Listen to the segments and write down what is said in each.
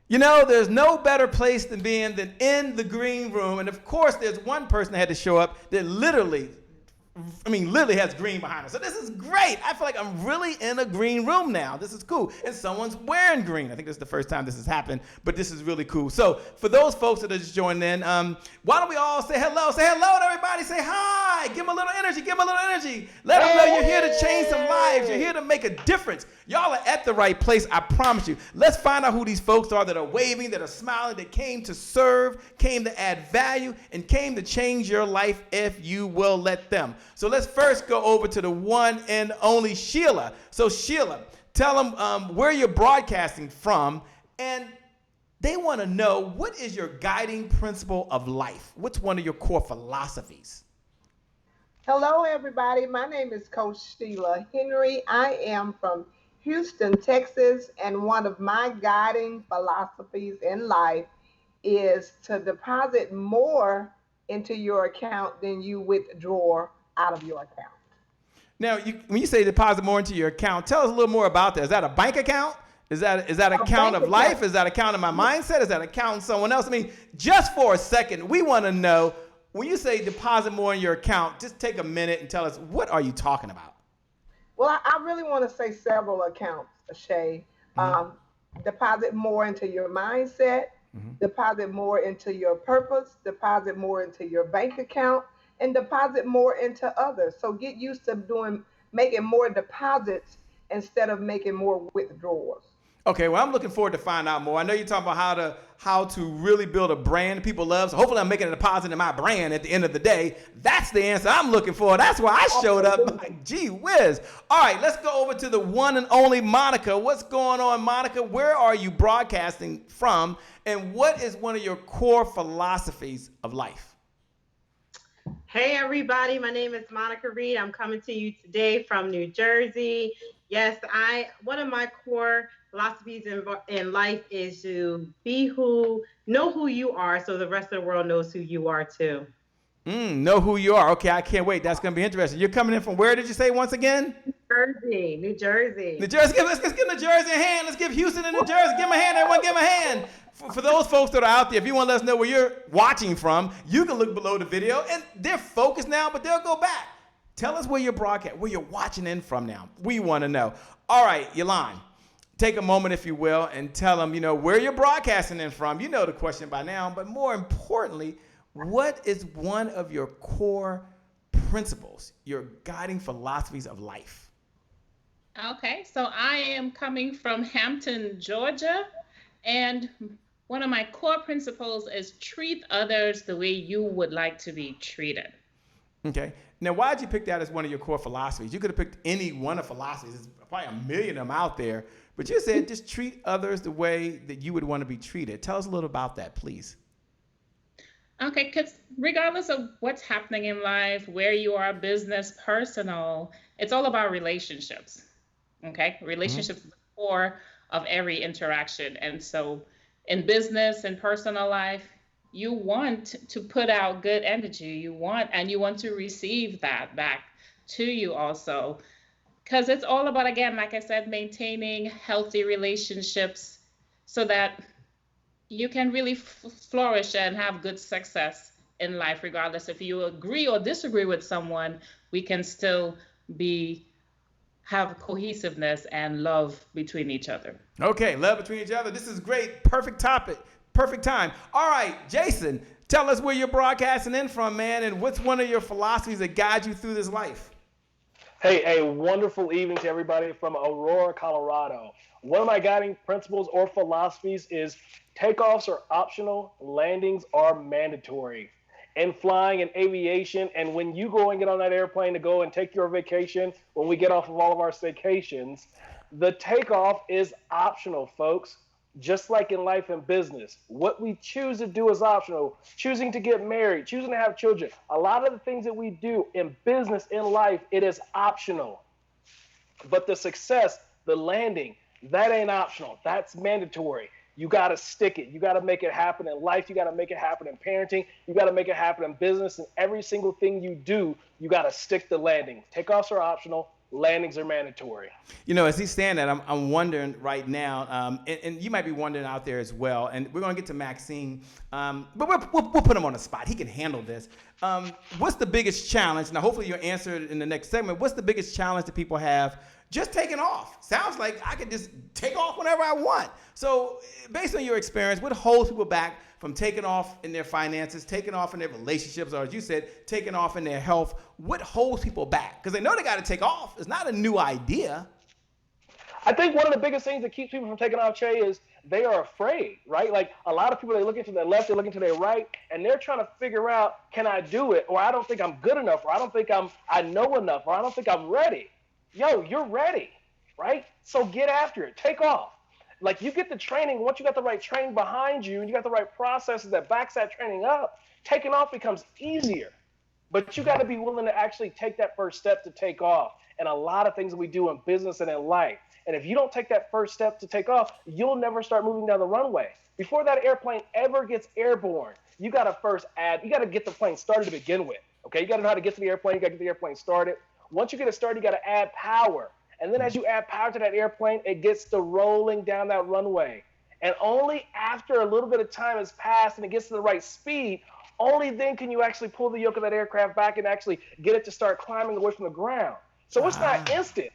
You know, there's no better place than being than in the green room. And of course, there's one person that had to show up that literally has green behind her. So this is great. I feel like I'm really in a green room now. This is cool. And someone's wearing green. I think this is the first time this has happened, but this is really cool. So for those folks that are just joining in, why don't we all say hello? Say hello to everybody. Say hi. Give them a little energy. Give them a little energy. Let them know you're here to change some lives. You're here to make a difference. Y'all are at the right place, I promise you. Let's find out who these folks are that are waving, that are smiling, that came to serve, came to add value, and came to change your life if you will let them. So let's first go over to the one and only Sheila. So Sheila, tell them where you're broadcasting from, and they want to know, what is your guiding principle of life? What's one of your core philosophies? Hello, everybody. My name is Coach Sheila Henry. I am from Houston, Texas, and one of my guiding philosophies in life is to deposit more into your account than you withdraw out of your account. Now, when you say deposit more into your account, tell us a little more about that. Is that a bank account? Is that account of life? Is that account of my mindset? Is that account of someone else? I mean, just for a second, we want to know, when you say deposit more in your account, just take a minute and tell us, what are you talking about? Well, I really want to say several accounts, Shay. Deposit more into your mindset, deposit more into your purpose, deposit more into your bank account, and deposit more into others. So get used to making more deposits instead of making more withdrawals. Okay, well, I'm looking forward to find out more. I know you're talking about how to really build a brand people love. So hopefully I'm making a deposit in my brand at the end of the day. That's the answer I'm looking for. That's why I showed up. Like, gee whiz. All right, let's go over to the one and only Monica. What's going on, Monica? Where are you broadcasting from? And what is one of your core philosophies of life? Hey, everybody. My name is Monica Reed. I'm coming to you today from New Jersey. Yes, one of my core philosophies in life is to know who you are, so the rest of the world knows who you are too. Know who you are. Okay, I can't wait. That's going to be interesting. You're coming in from where, did you say, once again? New Jersey. Let's give New Jersey a hand. Let's give Houston and New Jersey. Give them a hand, everyone. Give them a hand. For those folks that are out there, if you want to let us know where you're watching from, you can look below the video. And they're focused now, but they'll go back. Tell us where you're broadcasting, where you're watching in from now. We want to know. All right, Yolande, take a moment, if you will, and tell them, where you're broadcasting in from. You know the question by now, but more importantly, what is one of your core principles, your guiding philosophies of life? Okay, so I am coming from Hampton, Georgia, and one of my core principles is treat others the way you would like to be treated. Okay. Now, why did you pick that as one of your core philosophies? You could have picked any one of philosophies. There's probably a million of them out there. But you said just treat others the way that you would want to be treated. Tell us a little about that, please. Okay, because regardless of what's happening in life, where you are, business, personal, it's all about relationships. Okay? Relationships is the core of every interaction. And so in business and personal life, you want to put out good energy. You want to receive that back to you also. Because it's all about, again, like I said, maintaining healthy relationships so that you can really flourish and have good success in life, regardless if you agree or disagree with someone. We can still have cohesiveness and love between each other. Okay, love between each other. This is great. Perfect topic. Perfect time. All right, Jason, tell us where you're broadcasting in from, man, and what's one of your philosophies that guide you through this life? Hey, a wonderful evening to everybody from Aurora, Colorado. One of my guiding principles or philosophies is takeoffs are optional, landings are mandatory. In flying and aviation, and when you go and get on that airplane to go and take your vacation, when we get off of all of our staycations, the takeoff is optional, folks. Just like in life and business, what we choose to do is optional. Choosing to get married, choosing to have children. A lot of the things that we do in business, in life, it is optional. But the success, the landing, that ain't optional. That's mandatory. You got to stick it. You got to make it happen in life. You got to make it happen in parenting. You got to make it happen in business. And every single thing you do, you got to stick the landing. Takeoffs are optional. landings are mandatory. You know, as he's saying that, I'm wondering right now, and you might be wondering out there as well, and we're going to get to Maxine, but we'll put him on the spot. He can handle this. What's the biggest challenge? Now, hopefully you'll answer it in the next segment. What's the biggest challenge that people have just taking off? Sounds like I could just take off whenever I want. So based on your experience, what holds people back from taking off in their finances, taking off in their relationships, or as you said, taking off in their health? What holds people back? Because they know they got to take off. It's not a new idea. I think one of the biggest things that keeps people from taking off, Shay, is they are afraid, right? Like a lot of people, they're looking to their left, they're looking to their right, and they're trying to figure out, can I do it? Or I don't think I'm good enough, or I don't think I know enough, or I don't think I'm ready. Yo, you're ready, right? So get after it. Take off. Like you get the training, once you got the right training behind you and you got the right processes that backs that training up, taking off becomes easier. But you got to be willing to actually take that first step to take off. And a lot of things that we do in business and in life. And if you don't take that first step to take off, you'll never start moving down the runway. Before that airplane ever gets airborne, you got to get the plane started to begin with. Okay, you got to know how to get to the airplane, you got to get the airplane started. Once you get it started, you got to add power. And then as you add power to that airplane, it gets to rolling down that runway. And only after a little bit of time has passed and it gets to the right speed, only then can you actually pull the yoke of that aircraft back and actually get it to start climbing away from the ground. So it's not instant.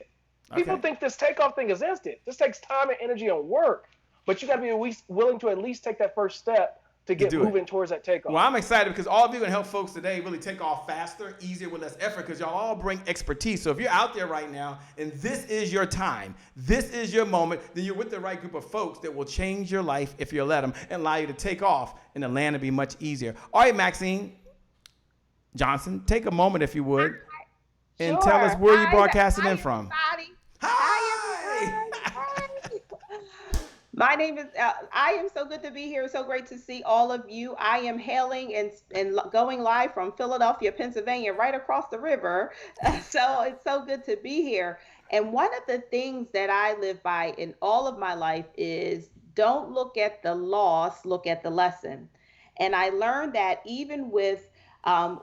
People think this takeoff thing is instant. This takes time and energy and work. But you got to be willing to at least take that first step to get moving towards that takeoff. Well, I'm excited because all of you are going to help folks today really take off faster, easier, with less effort, because y'all all bring expertise. So if you're out there right now and this is your time, this is your moment, then you're with the right group of folks that will change your life if you let them and allow you to take off and the land to be much easier. All right, Maxine Johnson, take a moment if you would and tell us where you're broadcasting in from. Hi! My name is, I am so good to be here. So great to see all of you. I am hailing and going live from Philadelphia, Pennsylvania, right across the river. So it's so good to be here. And one of the things that I live by in all of my life is don't look at the loss, look at the lesson. And I learned that even with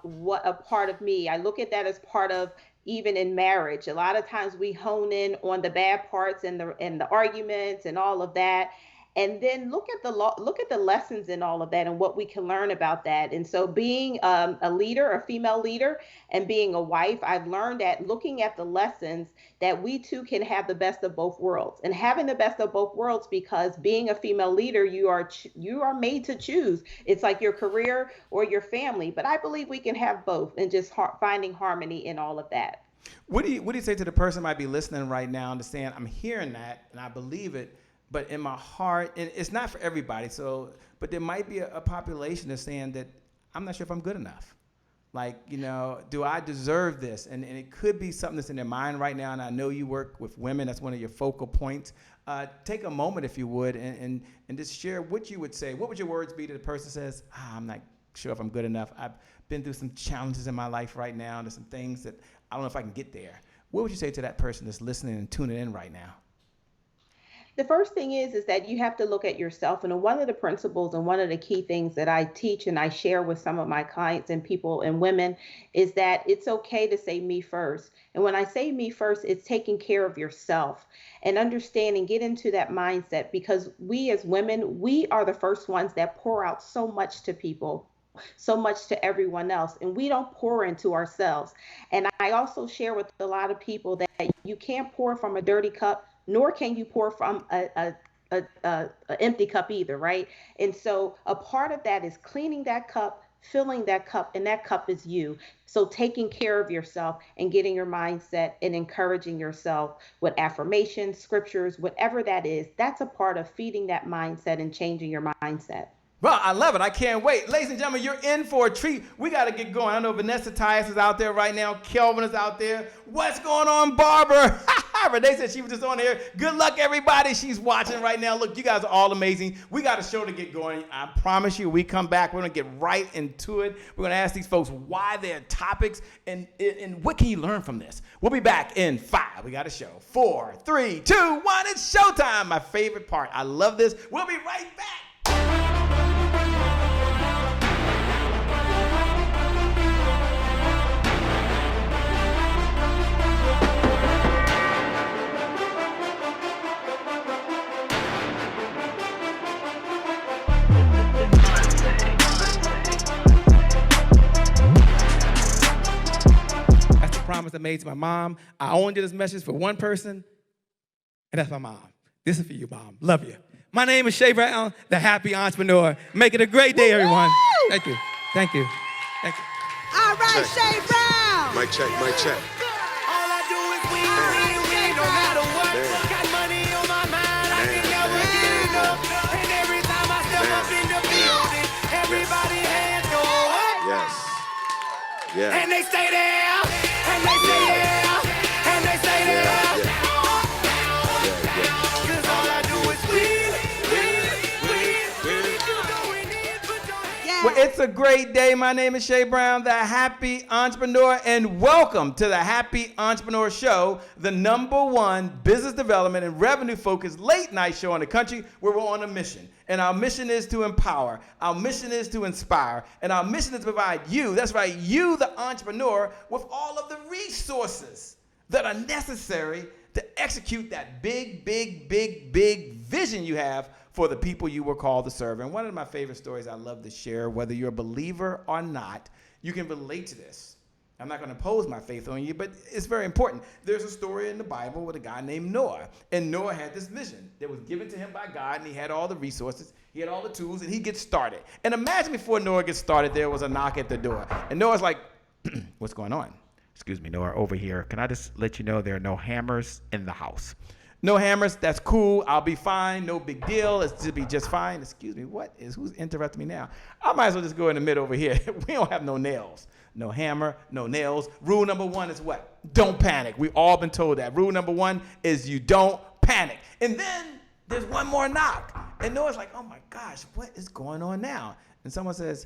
what a part of me, I look at that as part of even in marriage. A lot of times we hone in on the bad parts and the arguments and all of that, and then look at the lessons in all of that and what we can learn about that. And so being a leader, a female leader, and being a wife, I've learned that looking at the lessons that we too can have the best of both worlds, and having the best of both worlds, because being a female leader, you are made to choose. It's like your career or your family, but I believe we can have both, and just finding harmony in all of that. What do you say to the person who might be listening right now, understand I'm hearing that and I believe it, but in my heart, and it's not for everybody, but there might be a population that's saying that I'm not sure if I'm good enough. Like, do I deserve this? And it could be something that's in their mind right now, and I know you work with women. That's one of your focal points. Take a moment, if you would, and just share what you would say. What would your words be to the person who says, I'm not sure if I'm good enough. I've been through some challenges in my life right now. There's some things that I don't know if I can get there. What would you say to that person that's listening and tuning in right now? The first thing is that you have to look at yourself. And one of the principles and one of the key things that I teach and I share with some of my clients and people and women is that it's okay to say me first. And when I say me first, it's taking care of yourself and understand and get into that mindset, because we as women, we are the first ones that pour out so much to people, so much to everyone else, and we don't pour into ourselves. And I also share with a lot of people that you can't pour from a dirty cup, nor can you pour from a empty cup either, right? And so a part of that is cleaning that cup, filling that cup, and that cup is you. So taking care of yourself and getting your mindset and encouraging yourself with affirmations, scriptures, whatever that is, that's a part of feeding that mindset and changing your mindset. Well, I love it. I can't wait. Ladies and gentlemen, you're in for a treat. We got to get going. I know Vanessa Tyus is out there right now. Kelvin is out there. What's going on, Barbara? Renee said she was just on here. Good luck, everybody. She's watching right now. Look, you guys are all amazing. We got a show to get going. I promise you, we come back, we're going to get right into it. We're going to ask these folks why their topics and what can you learn from this. We'll be back in 5. We got a show. 4, 3, 2, 1. It's showtime. My favorite part. I love this. We'll be right back. promise I made to my mom. I only did this message for one person, and that's my mom. This is for you, Mom. Love you. My name is Shay Brown, the Happy Entrepreneur. Make it a great day, everyone. Thank you. Thank you. Thank you. All right, Shay Brown. Mic check, mic check. All I do is win, no matter what. Got money on my mind, I can never get enough. And every time I step up in the building, everybody hands go up. Yes. Yeah. And they stay there, and they stay there, and they stay there. Cause all I do is win. Well, it's a great day. My name is Shay Brown, the Happy Entrepreneur, and welcome to the Happy Entrepreneur Show, the #1 business development and revenue-focused late-night show in the country where we're on a mission. And our mission is to empower. Our mission is to inspire. And our mission is to provide you, that's right, you, the entrepreneur, with all of the resources that are necessary to execute that big vision you have for the people you were called to serve. And one of my favorite stories I love to share, whether you're a believer or not, you can relate to this. I'm not going to impose my faith on you, but it's very important. There's a story in the Bible with a guy named Noah, and Noah had this vision that was given to him by God, and he had all the resources, he had all the tools, and he gets started. And imagine before Noah gets started, there was a knock at the door, and Noah's like, what's going on? Excuse me, Noah, over here. Can I just let you know there are no hammers in the house? No hammers, that's cool. I'll be fine. No big deal. It's to be just fine. Excuse me, who's interrupting me now? I might as well just go in the middle over here. We don't have no nails. No hammer, no nails. Rule number 1 is what? Don't panic. We've all been told that. Rule number 1 is you don't panic. And then there's one more knock. And Noah's like, oh my gosh, what is going on now? And someone says,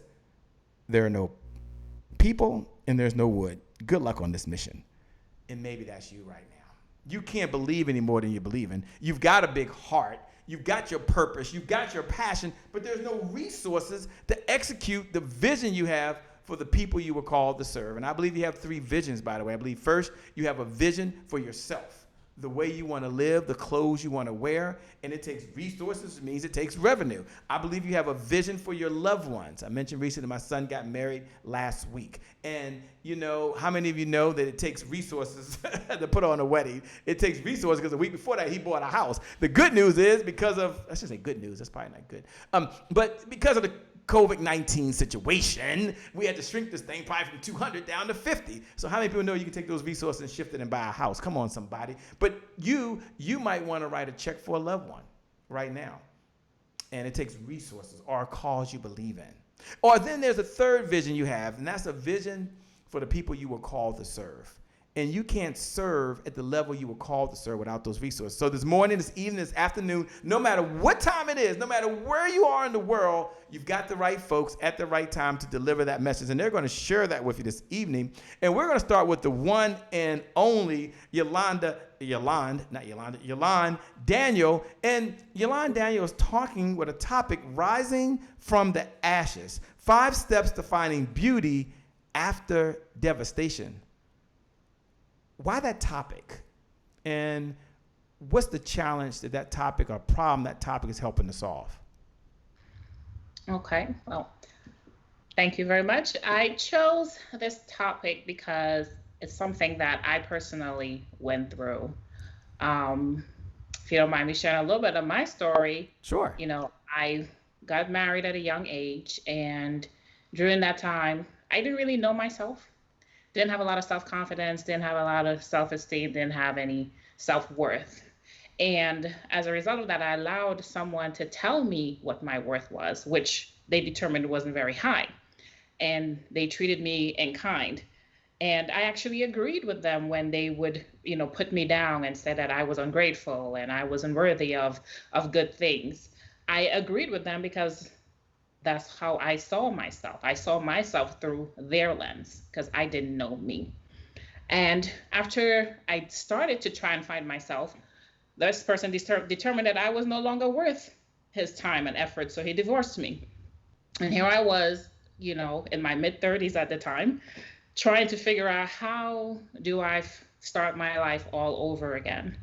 there are no people and there's no wood. Good luck on this mission. And maybe that's you right now. You can't believe any more than you believe in. You've got a big heart. You've got your purpose. You've got your passion, but there's no resources to execute the vision you have for the people you were called to serve. And I believe you have 3 visions, by the way. I believe first, you have a vision for yourself, the way you want to live, the clothes you want to wear, and it takes resources, it means it takes revenue. I believe you have a vision for your loved ones. I mentioned recently my son got married last week. And you know, how many of you know that it takes resources to put on a wedding? It takes resources because the week before that, he bought a house. The good news is because of, I should say good news, that's probably not good. But because of the COVID-19 situation, we had to shrink this thing probably from 200 down to 50. So how many people know you can take those resources and shift it and buy a house? Come on, somebody. But you might want to write a check for a loved one right now. And it takes resources or a cause you believe in. Or then there's a third vision you have, and that's a vision for the people you were called to serve. And you can't serve at the level you were called to serve without those resources. So this morning, this evening, this afternoon, no matter what time it is, no matter where you are in the world, you've got the right folks at the right time to deliver that message. And they're going to share that with you this evening. And we're going to start with the one and only Yolande Daniel. And Yolande Daniel is talking with a topic, Rising from the Ashes, 5 steps to finding beauty after devastation. Why that topic? And what's the challenge that topic or problem that topic is helping to solve? Okay, well, thank you very much. I chose this topic because it's something that I personally went through. If you don't mind me sharing a little bit of my story. Sure. You know, I got married at a young age, and during that time, I didn't really know myself. Didn't have a lot of self-confidence, didn't have a lot of self-esteem, didn't have any self-worth. And as a result of that, I allowed someone to tell me what my worth was, which they determined wasn't very high. And they treated me in kind. And I actually agreed with them when they would, you know, put me down and said that I was ungrateful and I wasn't worthy of good things. I agreed with them because that's how I saw myself. I saw myself through their lens because I didn't know me. And after I started to try and find myself, this person determined that I was no longer worth his time and effort, so he divorced me. And here I was, you know, in my mid-30s at the time, trying to figure out how do I start my life all over again.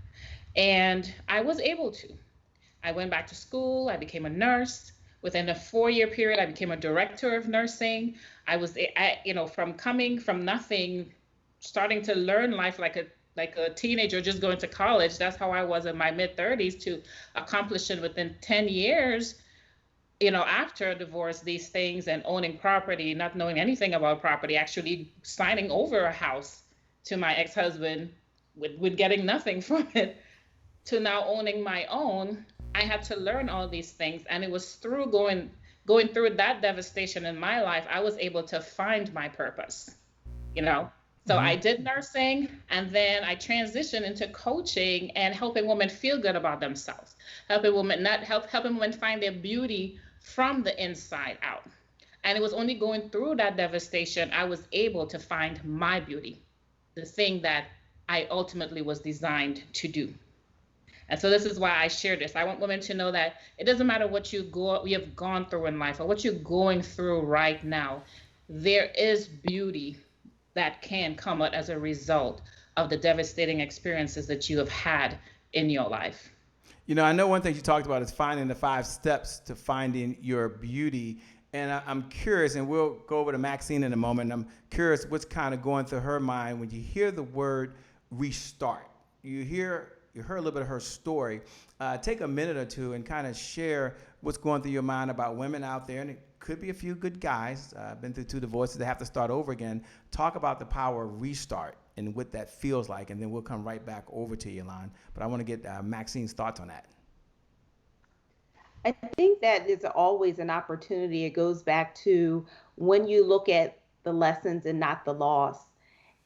And I was able to. I went back to school, I became a nurse. Within a 4-year period, I became a director of nursing. I was, you know, from coming from nothing starting to learn life like a teenager just going to college. That's how I was in my mid-30s, to accomplishing within 10 years, after a divorce, these things, and owning property, not knowing anything about property, actually signing over a house to my ex-husband with getting nothing from it, to now owning my own. I had to learn all these things, and it was through going through that devastation in my life, I was able to find my purpose, So I did nursing, and then I transitioned into coaching and helping women feel good about themselves, helping women find their beauty from the inside out. And it was only going through that devastation I was able to find my beauty, the thing that I ultimately was designed to do. And so this is why I share this. I want women to know that it doesn't matter what you have gone through in life or what you're going through right now. There is beauty that can come out as a result of the devastating experiences that you have had in your life. I know one thing you talked about is finding the 5 steps to finding your beauty. And I'm curious, and we'll go over to Maxine in a moment. I'm curious what's kind of going through her mind when you hear the word restart. You heard a little bit of her story. Take a minute or two and kind of share what's going through your mind about women out there. And it could be a few good guys, been through 2 divorces, that have to start over again. Talk about the power of restart and what that feels like. And then we'll come right back over to Yolande. But I want to get Maxine's thoughts on that. I think that is always an opportunity. It goes back to when you look at the lessons and not the loss.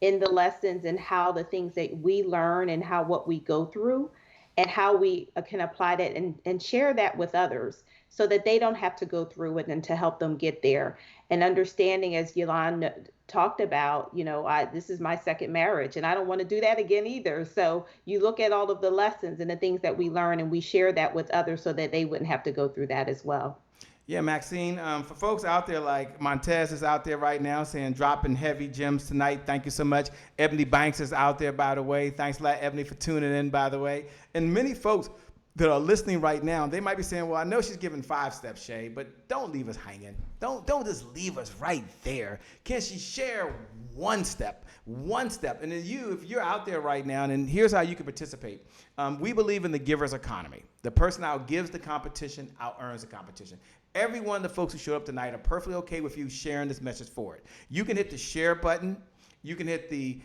In the lessons and how the things that we learn and what we go through and how we can apply that and share that with others so that they don't have to go through it, and to help them get there. And understanding, as Yolande talked about, this is my second marriage and I don't want to do that again either. So you look at all of the lessons and the things that we learn, and we share that with others so that they wouldn't have to go through that as well. Yeah, Maxine, for folks out there like Montez is out there right now saying dropping heavy gems tonight. Thank you so much. Ebony Banks is out there, by the way. Thanks a lot, Ebony, for tuning in, by the way. And many folks that are listening right now, they might be saying, well, I know she's giving 5 steps, Shay, but don't leave us hanging. Don't just leave us right there. Can she share one step? And then if you're out there right now, and here's how you can participate. We believe in the giver's economy. The person out gives the competition, out earns the competition. Every one of the folks who showed up tonight are perfectly okay with you sharing this message forward. You can hit the share button. You can hit the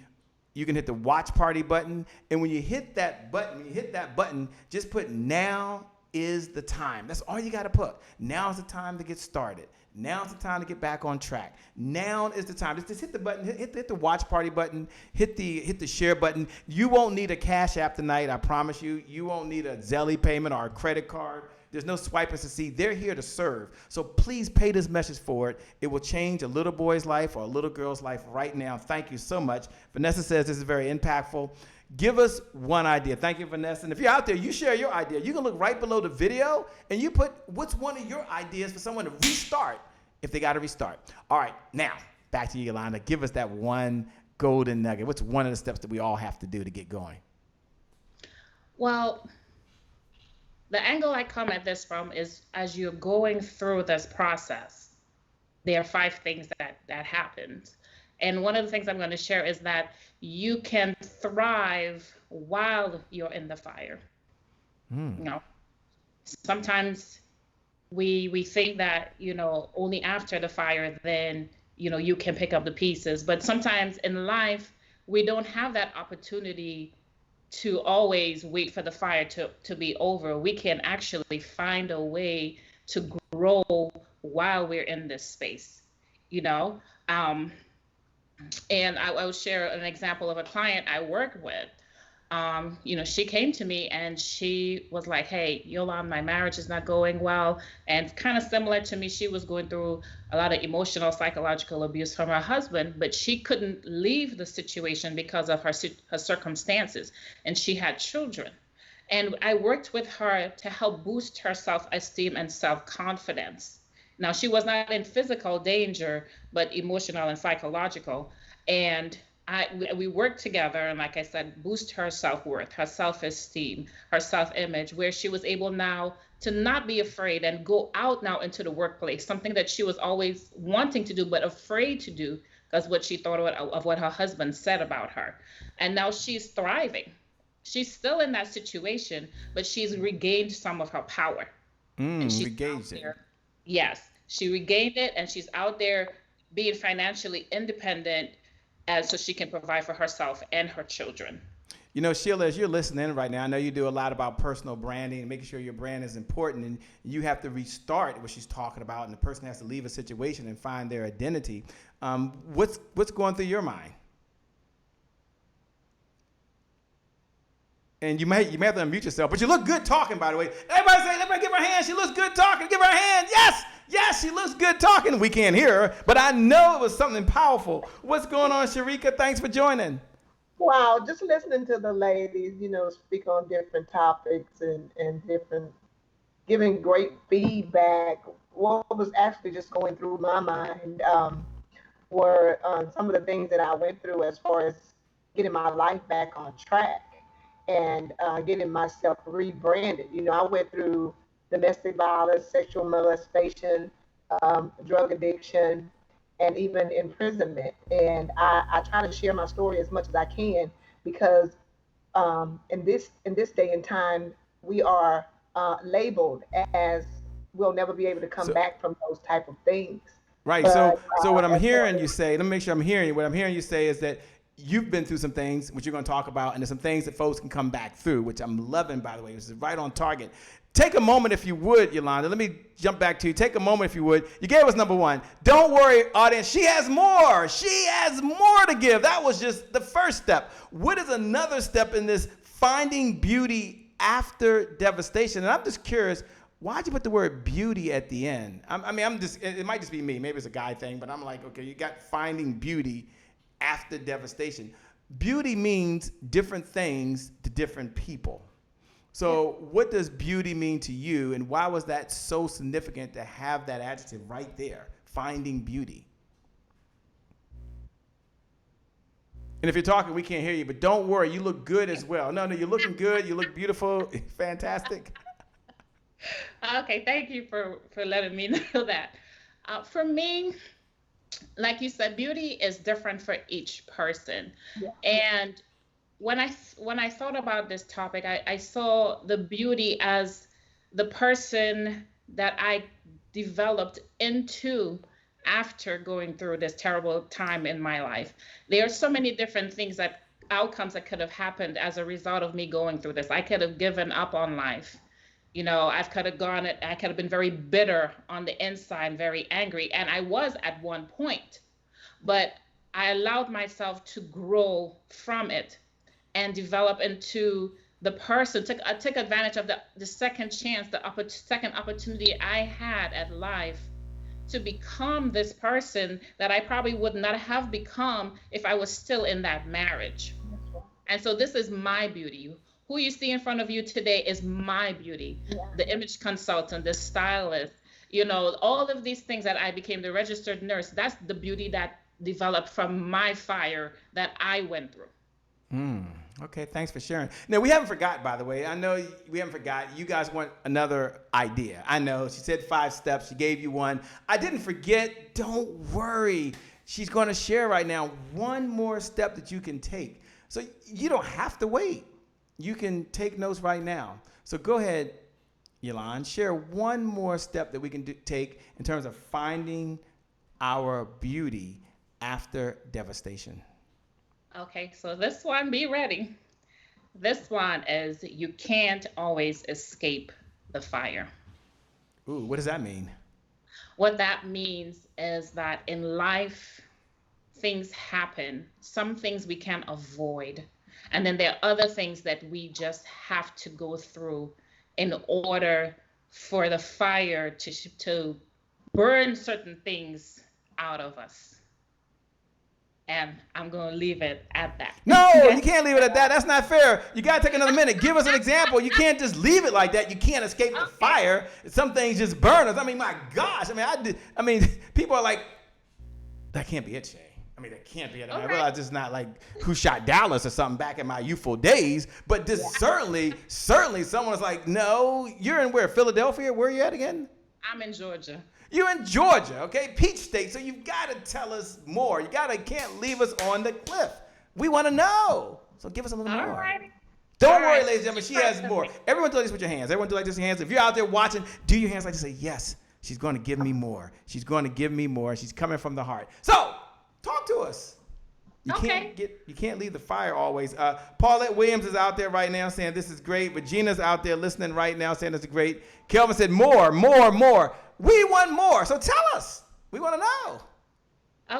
watch party button. And when you hit that button, just put "now is the time." That's all you got to put. Now is the time to get started. Now is the time to get back on track. Now is the time. Just hit the button. Hit the watch party button. Hit the share button. You won't need a Cash App tonight. I promise you. You won't need a Zelle payment or a credit card. There's no swipers to see. They're here to serve. So please pay this message forward. It will change a little boy's life or a little girl's life right now. Thank you so much. Vanessa says this is very impactful. Give us one idea. Thank you, Vanessa. And if you're out there, you share your idea. You can look right below the video and you put what's one of your ideas for someone to restart if they got to restart. All right, now back to you, Yolande. Give us that one golden nugget. What's one of the steps that we all have to do to get going? Well, the angle I come at this from is, as you're going through this process, there are 5 things that happens. And one of the things I'm going to share is that you can thrive while you're in the fire. Sometimes we think that, only after the fire, then, you can pick up the pieces. But sometimes in life, we don't have that opportunity to always wait for the fire to be over. We can actually find a way to grow while we're in this space, And I will share an example of a client I worked with. She came to me and she was like, "Hey, Yolande, my marriage is not going well." And kind of similar to me, she was going through a lot of emotional, psychological abuse from her husband, but she couldn't leave the situation because of her circumstances. And she had children. And I worked with her to help boost her self-esteem and self-confidence. Now, she was not in physical danger, but emotional and psychological. And we worked together, and like I said, boost her self-worth, her self-esteem, her self-image, where she was able now to not be afraid and go out now into the workplace, something that she was always wanting to do but afraid to do because what she thought of what her husband said about her. And now she's thriving. She's still in that situation, but she's regained some of her power. And she's Regained it. Yes, she regained it, and she's out there being financially independent, so she can provide for herself and her children. You know, Sheila, as you're listening right now, I know you do a lot about personal branding and making sure your brand is important, and you have to restart what she's talking about, and the person has to leave a situation and find their identity. What's going through your mind? And you may have to unmute yourself, but you look good talking, by the way. Everybody give her a hand. She looks good talking. Give her a hand. Yes, she looks good talking. We can't hear her, but I know it was something powerful. What's going on, Sharika? Thanks for joining. Wow, just listening to the ladies, speak on different topics and different, giving great feedback. What was actually just going through my mind were some of the things that I went through as far as getting my life back on track and getting myself rebranded. I went through domestic violence, sexual molestation, drug addiction, and even imprisonment. And I try to share my story as much as I can because in this day and time, we are labeled as we'll never be able to come back from those type of things. Right. But, so what I'm hearing you say, let me make sure I'm hearing you. What I'm hearing you say is that you've been through some things, which you're going to talk about, and there's some things that folks can come back through, which I'm loving, by the way. This is right on target. Take a moment, if you would, Yolande. Let me jump back to you. Take a moment, if you would. You gave us number one. Don't worry, audience. She has more. She has more to give. That was just the first step. What is another step in this finding beauty after devastation? And I'm just curious, why'd you put the word beauty at the end? It might just be me. Maybe it's a guy thing, but I'm like, okay, you got finding beauty after devastation. Beauty means different things to different people. So what does beauty mean to you, and why was that so significant to have that adjective right there, finding beauty? And if you're talking, we can't hear you, but don't worry, you look good as well. No, you're looking good, you look beautiful, fantastic. Okay, thank you for letting me know that. For me, like you said, beauty is different for each person. Yeah. And when I thought about this topic, I saw the beauty as the person that I developed into after going through this terrible time in my life. There are so many different outcomes that could have happened as a result of me going through this. I could have given up on life. I could have been very bitter on the inside, very angry. And I was at one point, but I allowed myself to grow from it and develop into the person, took advantage of the second chance, the second opportunity I had at life to become this person that I probably would not have become if I was still in that marriage. And so this is my beauty. Who you see in front of you today is my beauty. Yeah. The image consultant, the stylist, all of these things that I became, the registered nurse, that's the beauty that developed from my fire that I went through. Okay, thanks for sharing. Now, we haven't forgot, by the way. I know we haven't forgot. You guys want another idea. I know. She said 5 steps. She gave you one. I didn't forget. Don't worry. She's going to share right now one more step that you can take. So you don't have to wait. You can take notes right now. So go ahead, Yolande. Share one more step that we can take in terms of finding our beauty after devastation. Okay, so this one, be ready. This one is you can't always escape the fire. Ooh, what does that mean? What that means is that in life, things happen. Some things we can't avoid. And then there are other things that we just have to go through in order for the fire to burn certain things out of us. And I'm going to leave it at that. No, you can't leave it at that. That's not fair. You got to take another minute. Give us an example. You can't just leave it like that. You can't escape the fire. Some things just burn us. My gosh. People are like, that can't be it, Shay. That can't be it. I realize it's not like Who Shot Dallas or something back in my youthful days, but this certainly someone's like, no, you're in where? Philadelphia? Where are you at again? I'm in Georgia. You in Georgia, okay? Peach State. So you've got to tell us more. Can't leave us on the cliff. We want to know. So give us a little All more. right. Don't All worry, right. ladies and gentlemen. She has more. Everyone do like this with your hands. Everyone do like this with your hands. If you're out there watching, do your hands like this. Say, yes, she's going to give me more. She's going to give me more. She's coming from the heart. So talk to us. You can't leave the fire always. Paulette Williams is out there right now saying this is great. Regina's out there listening right now saying this is great. Kelvin said more. We want more. So tell us. We want to know.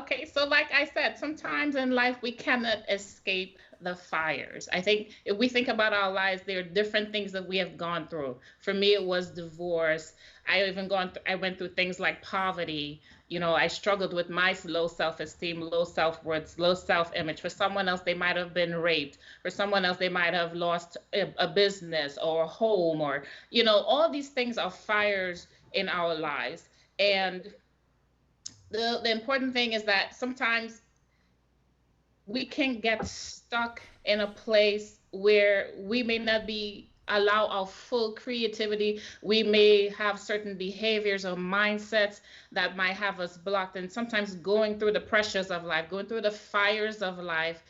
Okay, so like I said, sometimes in life we cannot escape the fires. I think if we think about our lives, there are different things that we have gone through. For me, it was divorce. I went through things like poverty. You know, I struggled with my low self-esteem, low self-worth, low self-image. For someone else, they might have been raped. For someone else, they might have lost a business or a home, or, you know, all these things are fires in our lives. And the important thing is that sometimes we can get stuck in a place where we may not allow our full creativity. We may have certain behaviors or mindsets that might have us blocked. And sometimes going through the pressures of life, going through the fires of life,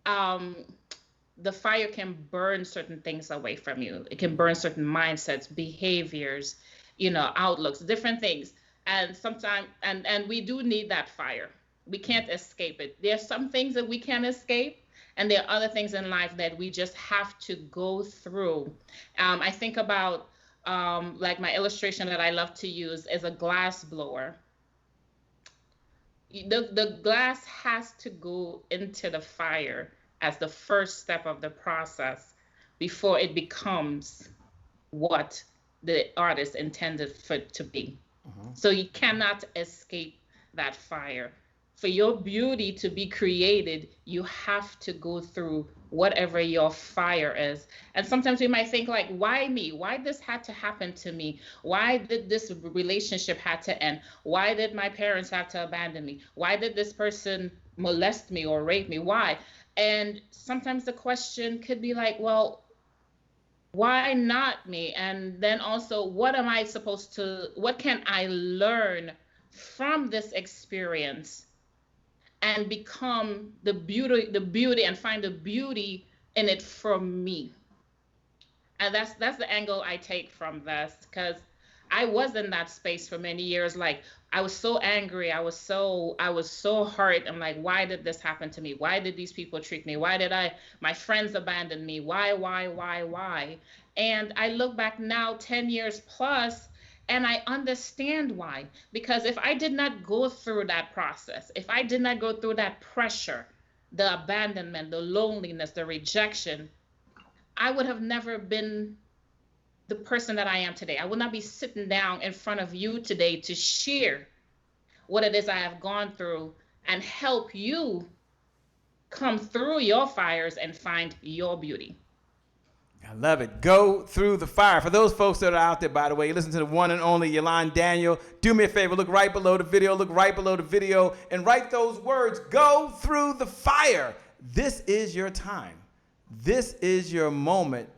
the fire can burn certain things away from you. It can burn certain mindsets, behaviors, you know, outlooks, different things. And sometimes, and we do need that fire. We can't escape it. There are some things that we can escape, and there are other things in life that we just have to go through. I think about, like my illustration that I love to use is a glass blower. The glass has to go into the fire as the first step of the process before it becomes what the artist intended for it to be. So you cannot escape that fire. For your beauty to be created, you have to go through whatever your fire is. And sometimes we might think like, why me? Why this had to happen to me? Why did this relationship had to end? Why did my parents have to abandon me? Why did this person molest me or rape me? Why? And sometimes the question could be like, well, why not me? And then also, what can I learn from this experience and become the beauty and find the beauty in it for me? And that's the angle I take from this, because I was in that space for many years. Like, I was so angry. I was so hurt. I'm like, why did this happen to me? Why did these people treat me? Why did my friends abandon me? Why? And I look back now, 10 years plus, and I understand why. Because if I did not go through that process, if I did not go through that pressure, the abandonment, the loneliness, the rejection, I would have never been the person that I am today. I would not be sitting down in front of you today to share what it is I have gone through and help you come through your fires and find your beauty. I love it. Go through the fire. For those folks that are out there, by the way, listen to the one and only Yolande Daniel. Do me a favor. Look right below the video, and write those words. Go through the fire. This is your time. This is your moment.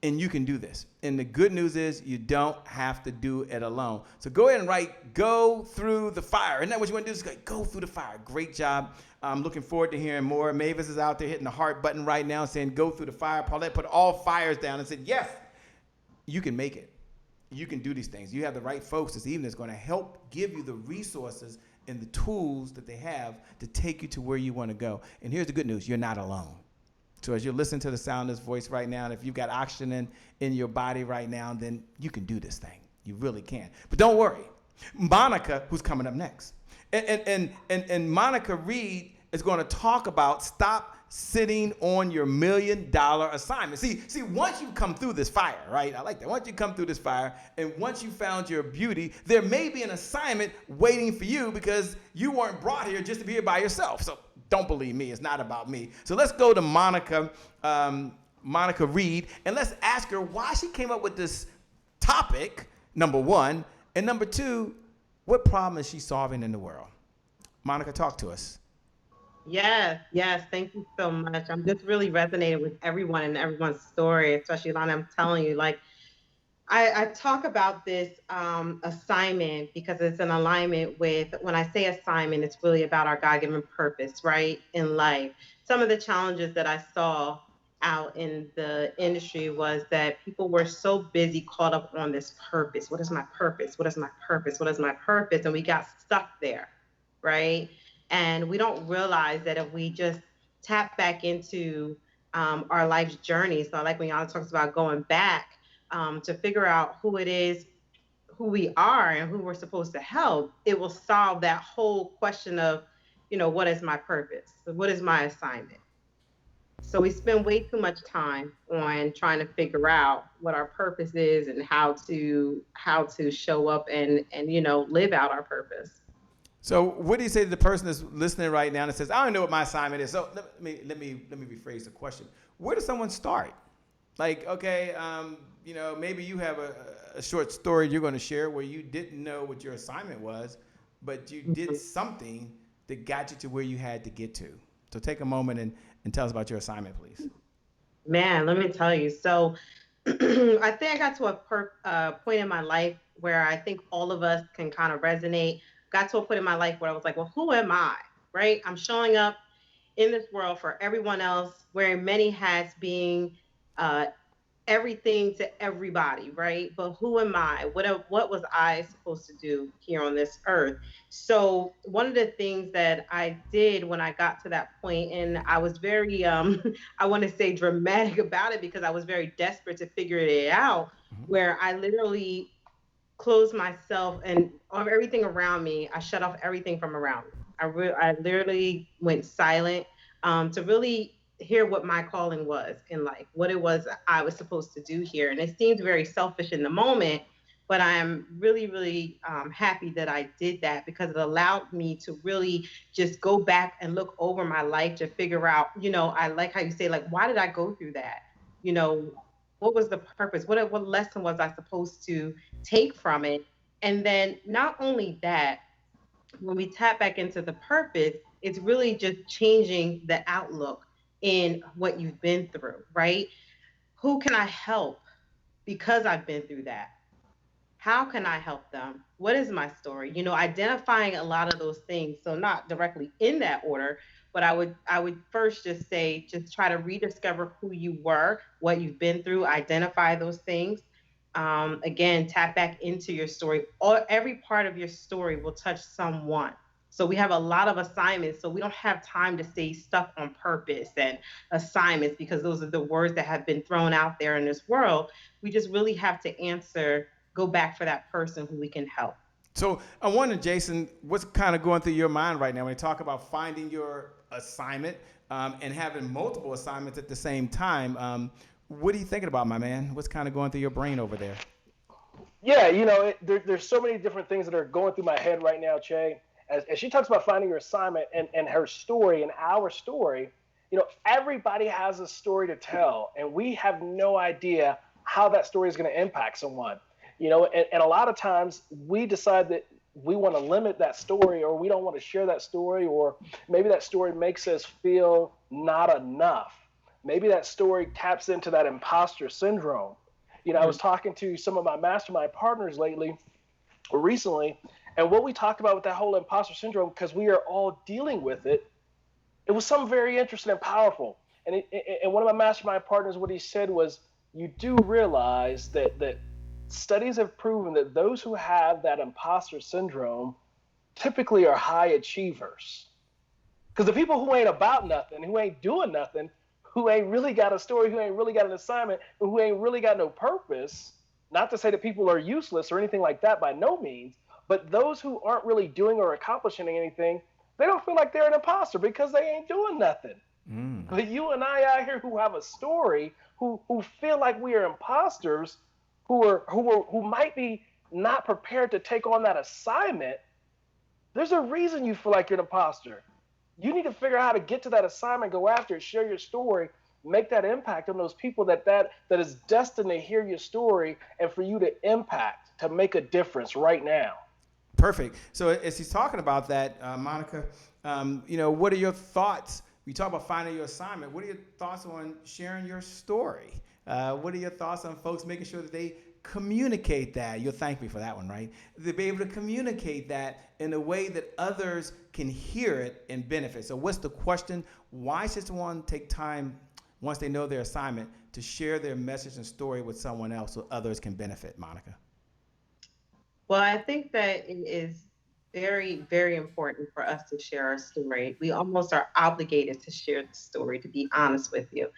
And you can do this. And the good news is you don't have to do it alone. So go ahead and write, go through the fire. Isn't that what you want to do? Just go through the fire. Great job. I'm looking forward to hearing more. Mavis is out there hitting the heart button right now saying, go through the fire. Paulette put all fires down and said, yes, you can make it. You can do these things. You have the right folks this evening that's going to help give you the resources and the tools that they have to take you to where you want to go. And here's the good news. You're not alone. So as you listen to the sound of this voice right now, and if you've got oxygen in your body right now, then you can do this thing. You really can. But don't worry. Monica, who's coming up next, and Monica Reed is going to talk about stop sitting on your $1 million assignment. See, once you come through this fire, right? I like that. Once you come through this fire, and once you found your beauty, there may be an assignment waiting for you because you weren't brought here just to be here by yourself. So don't believe me. It's not about me. So let's go to Monica Reed, and let's ask her why she came up with this topic, number one, and number two, what problem is she solving in the world? Monica, talk to us. Yes. Thank you so much. I'm just really resonating with everyone and everyone's story, especially Yolande. I'm telling you, like, I talk about this assignment because it's in alignment with when I say assignment, it's really about our God given purpose, right? In life. Some of the challenges that I saw out in the industry was that people were so busy caught up on this purpose. What is my purpose? What is my purpose? What is my purpose? And we got stuck there, right? And we don't realize that if we just tap back into our life's journey. So, like when Yana talks about going back to figure out who it is, who we are, and who we're supposed to help, it will solve that whole question of, what is my purpose? What is my assignment? So we spend way too much time on trying to figure out what our purpose is and how to show up and live out our purpose. So what do you say to the person that's listening right now and says, I don't know what my assignment is? So let me rephrase the question. Where does someone start? Like, okay, maybe you have a short story you're going to share where you didn't know what your assignment was, but you did something that got you to where you had to get to. So take a moment and tell us about your assignment, please. Man, let me tell you. So I think I got to a point in my life where I think all of us can kind of resonate. Got to a point in my life where I was like, well, who am I? Right? I'm showing up in this world for everyone else, wearing many hats, being everything to everybody, right? But who am I? What was I supposed to do here on this earth? So one of the things that I did when I got to that point, and I was very, I want to say dramatic about it because I was very desperate to figure it out, where I literally closed myself and on everything around me. I shut off everything from around me. I literally went silent to really hear what my calling was in life, what it was I was supposed to do here. And it seemed very selfish in the moment, but I'm really, really happy that I did that because it allowed me to really just go back and look over my life to figure out, I like how you say, like, why did I go through that? What was the purpose? What lesson was I supposed to take from it? And then not only that, when we tap back into the purpose, it's really just changing the outlook in what you've been through, right? Who can I help because I've been through that? How can I help them? What is my story? Identifying a lot of those things. So not directly in that order, but I would first just say, just try to rediscover who you were, what you've been through, identify those things. Again, tap back into your story. Every part of your story will touch someone. So we have a lot of assignments. So we don't have time to stay stuck on purpose and assignments because those are the words that have been thrown out there in this world. We just really have to go back for that person who we can help. So I wonder, Jason, what's kind of going through your mind right now when you talk about finding your assignment and having multiple assignments at the same time? What are you thinking about, my man? What's kind of going through your brain over there? Yeah, there's so many different things that are going through my head right now, Che. As she talks about finding your assignment and her story and our story, everybody has a story to tell, and we have no idea how that story is going to impact someone. And a lot of times we decide that we want to limit that story, or we don't want to share that story, or maybe that story makes us feel not enough. Maybe that story taps into that imposter syndrome. I was talking to some of my mastermind partners recently, and what we talked about with that whole imposter syndrome, because we are all dealing with it, it was something very interesting and powerful. And one of my mastermind partners, what he said was, you do realize that studies have proven that those who have that imposter syndrome typically are high achievers. Because the people who ain't about nothing, who ain't doing nothing, who ain't really got a story, who ain't really got an assignment, who ain't really got no purpose, not to say that people are useless or anything like that by no means, but those who aren't really doing or accomplishing anything, they don't feel like they're an imposter because they ain't doing nothing. But you and I out here who have a story, who feel like we are imposters, who might be not prepared to take on that assignment, there's a reason you feel like you're an imposter. You need to figure out how to get to that assignment, go after it, share your story, make that impact on those people that is destined to hear your story and for you to impact, to make a difference right now. Perfect. So as he's talking about that, Monica, what are your thoughts? You talk about finding your assignment. What are your thoughts on sharing your story? What are your thoughts on folks making sure that they communicate that. You'll thank me for that one, right? To be able to communicate that in a way that others can hear it and benefit. So what's the question? Why should someone take time, once they know their assignment, to share their message and story with someone else so others can benefit, Monica? Well, I think that it is very, very important for us to share our story. We almost are obligated to share the story, to be honest with you.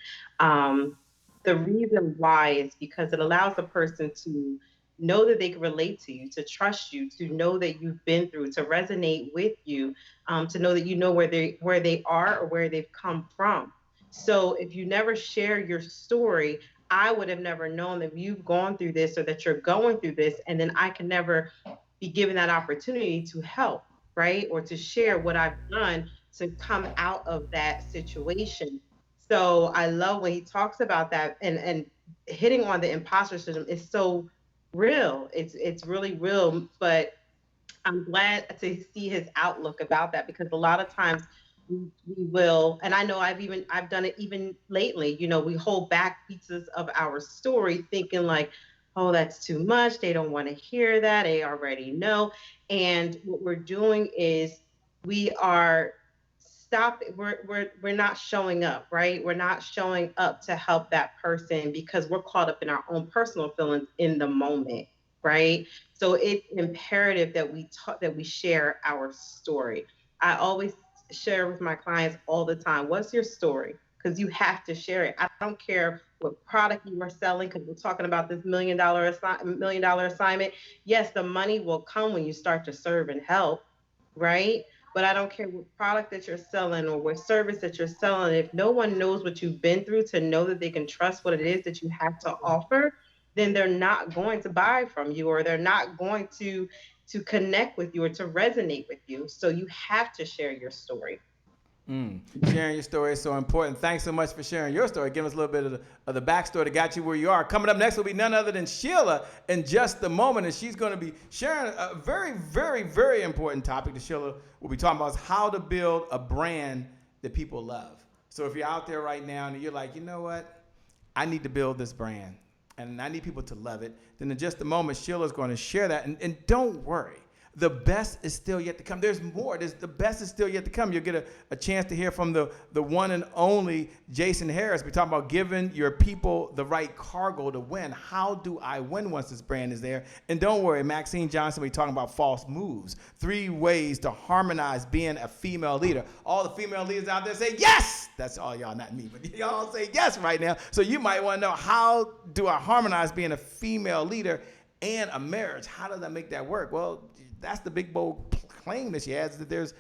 The reason why is because it allows a person to know that they can relate to you, to trust you, to know that you've been through, to resonate with you, to know that you know where they are or where they've come from. So if you never share your story, I would have never known that you've gone through this or that you're going through this, and then I can never be given that opportunity to help, right? Or to share what I've done to come out of that situation. So I love when he talks about that, and hitting on the imposter syndrome is so real. It's really real, but I'm glad to see his outlook about that, because a lot of times we will, and I know I've done it even lately, we hold back pieces of our story thinking like, oh, that's too much. They don't want to hear that. They already know. And what we're doing is we are we're not showing up, right? We're not showing up to help that person because we're caught up in our own personal feelings in the moment, right? So it's imperative that we share our story. I always share with my clients all the time, what's your story? Because you have to share it. I don't care what product you are selling, because we're talking about this $1 million assignment. Yes, the money will come when you start to serve and help, right? But I don't care what product that you're selling or what service that you're selling. If no one knows what you've been through to know that they can trust what it is that you have to offer, then they're not going to buy from you, or they're not going to connect with you or to resonate with you. So you have to share your story. Sharing your story is so important. Thanks so much for sharing your story. Give us a little bit of the backstory that got you where you are. Coming up next will be none other than Sheila in just a moment, and she's going to be sharing a very, very, very important topic that Sheila will be talking about, is how to build a brand that people love. So if you're out there right now and you're like, you know what, I need to build this brand and I need people to love it, then in just a moment, Sheila's going to share that. And don't worry. The best is still yet to come. There's more. The best is still yet to come. You'll get a chance to hear from the one and only Jason Harris. We're talking about giving your people the right cargo to win. How do I win once this brand is there? And don't worry, Maxine Johnson, we're talking about false moves. 3 ways to harmonize being a female leader. All the female leaders out there say yes. That's all y'all, not me, but y'all say yes right now. So you might want to know, how do I harmonize being a female leader and a marriage? How does that make that work? Well, that's the big bold claim that she has, that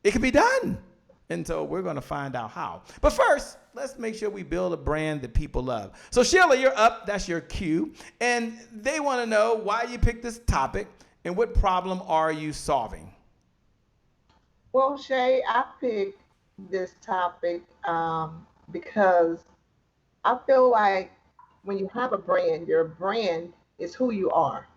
it can be done. And so we're going to find out how. But first, let's make sure we build a brand that people love. So Sheila, you're up. That's your cue. And they want to know why you picked this topic and what problem are you solving? Well, Shay, I picked this topic because I feel like when you have a brand, your brand is who you are.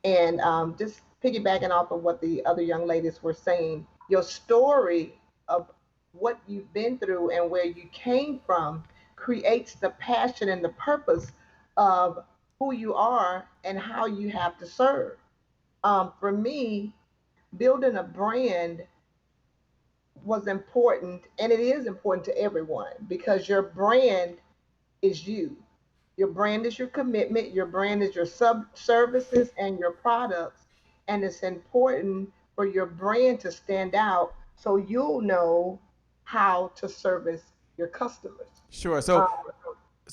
And just piggybacking off of what the other young ladies were saying, your story of what you've been through and where you came from creates the passion and the purpose of who you are and how you have to serve. For me, building a brand was important, and it is important to everyone, because your brand is you. Your brand is your commitment, your brand is your services and your products. And it's important for your brand to stand out so you'll know how to service your customers. Sure. So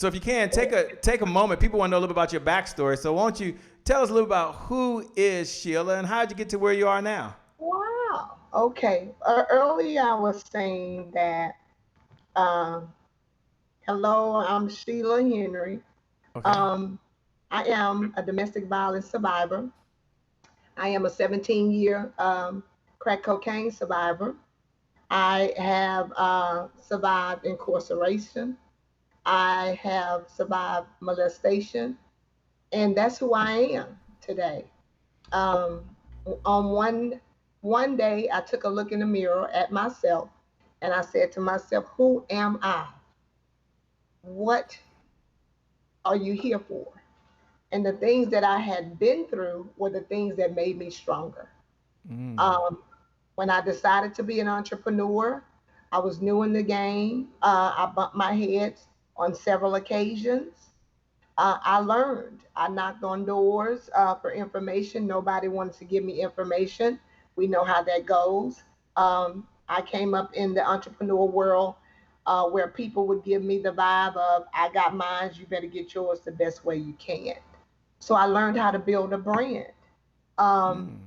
if you can, take a moment. People want to know a little bit about your backstory. So won't you tell us a little about who is Sheila and how did you get to where you are now? Wow. Okay. Earlier I was saying that, hello, I'm Sheila Henry. Okay. I am a domestic violence survivor. I am a 17-year crack cocaine survivor. I have survived incarceration. I have survived molestation, and that's who I am today. Um, on one day, I took a look in the mirror at myself, and I said to myself, "Who am I? What are you here for?" And the things that I had been through were the things that made me stronger. Um, when I decided to be an entrepreneur, I was new in the game. I bumped my head on several occasions. I learned. I knocked on doors for information. Nobody wanted to give me information. We know how that goes. I came up in the entrepreneur world where people would give me the vibe of, I got mine, you better get yours the best way you can. So I learned how to build a brand. Um,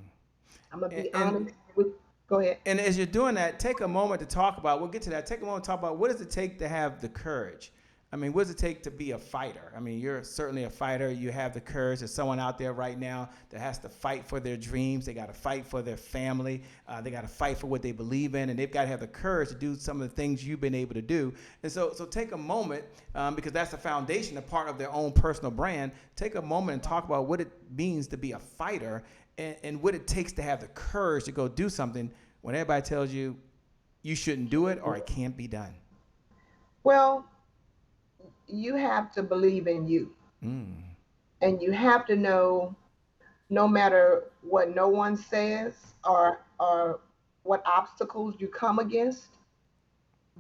I'm going to be And honest with, go ahead. and as you're doing that, take a moment to talk about. We'll get to that. Take a moment to talk about what does it take to have the courage. I mean, what does it take to be a fighter? I mean, you're certainly a fighter. You have the courage. There's someone out there right now that has to fight for their dreams. They got to fight for their family. They got to fight for what they believe in, and they've got to have the courage to do some of the things you've been able to do. And so take a moment because that's the foundation, a part of their own personal brand. Take a moment and talk about what it means to be a fighter and what it takes to have the courage to go do something when everybody tells you you shouldn't do it or it can't be done. Well, you have to believe in you. And you have to know, no matter what no one says or what obstacles you come against,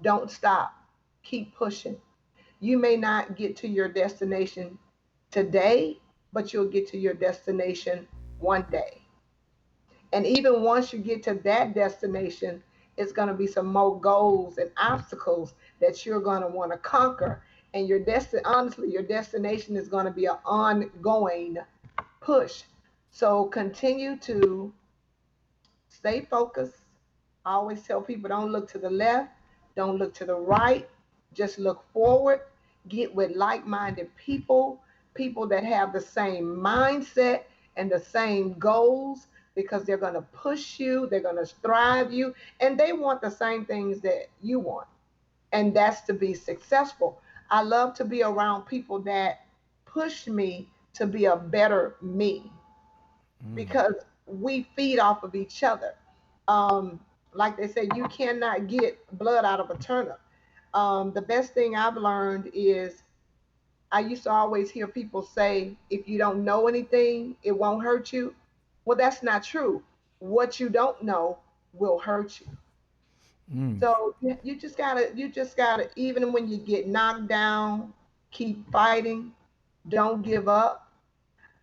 don't stop. Keep pushing. You may not get to your destination today, but you'll get to your destination one day. And even once you get to that destination, it's going to be some more goals and obstacles that you're going to want to conquer. And honestly, your destination is going to be an ongoing push. So continue to stay focused. I always tell people, don't look to the left, don't look to the right, just look forward. Get with like-minded people, people that have the same mindset and the same goals, because they're going to push you, they're going to strive you, and they want the same things that you want. And that's to be successful. I love to be around people that push me to be a better me, because we feed off of each other. Like they say, you cannot get blood out of a turnip. The best thing I've learned is, I used to always hear people say, if you don't know anything, it won't hurt you. Well, that's not true. What you don't know will hurt you. So you just gotta, even when you get knocked down, keep fighting. Don't give up.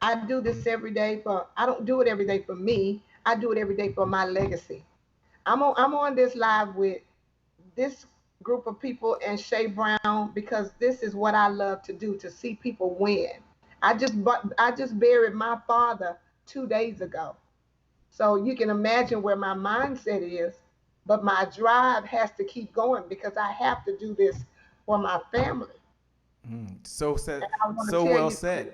I do this every day I don't do it every day for me. I do it every day for my legacy. I'm on this live with this group of people and Shay Brown because this is what I love to do, to see people win. I just buried my father 2 days ago. So you can imagine where my mindset is, but my drive has to keep going because I have to do this for my family. So said, And I want to so tell well you, said.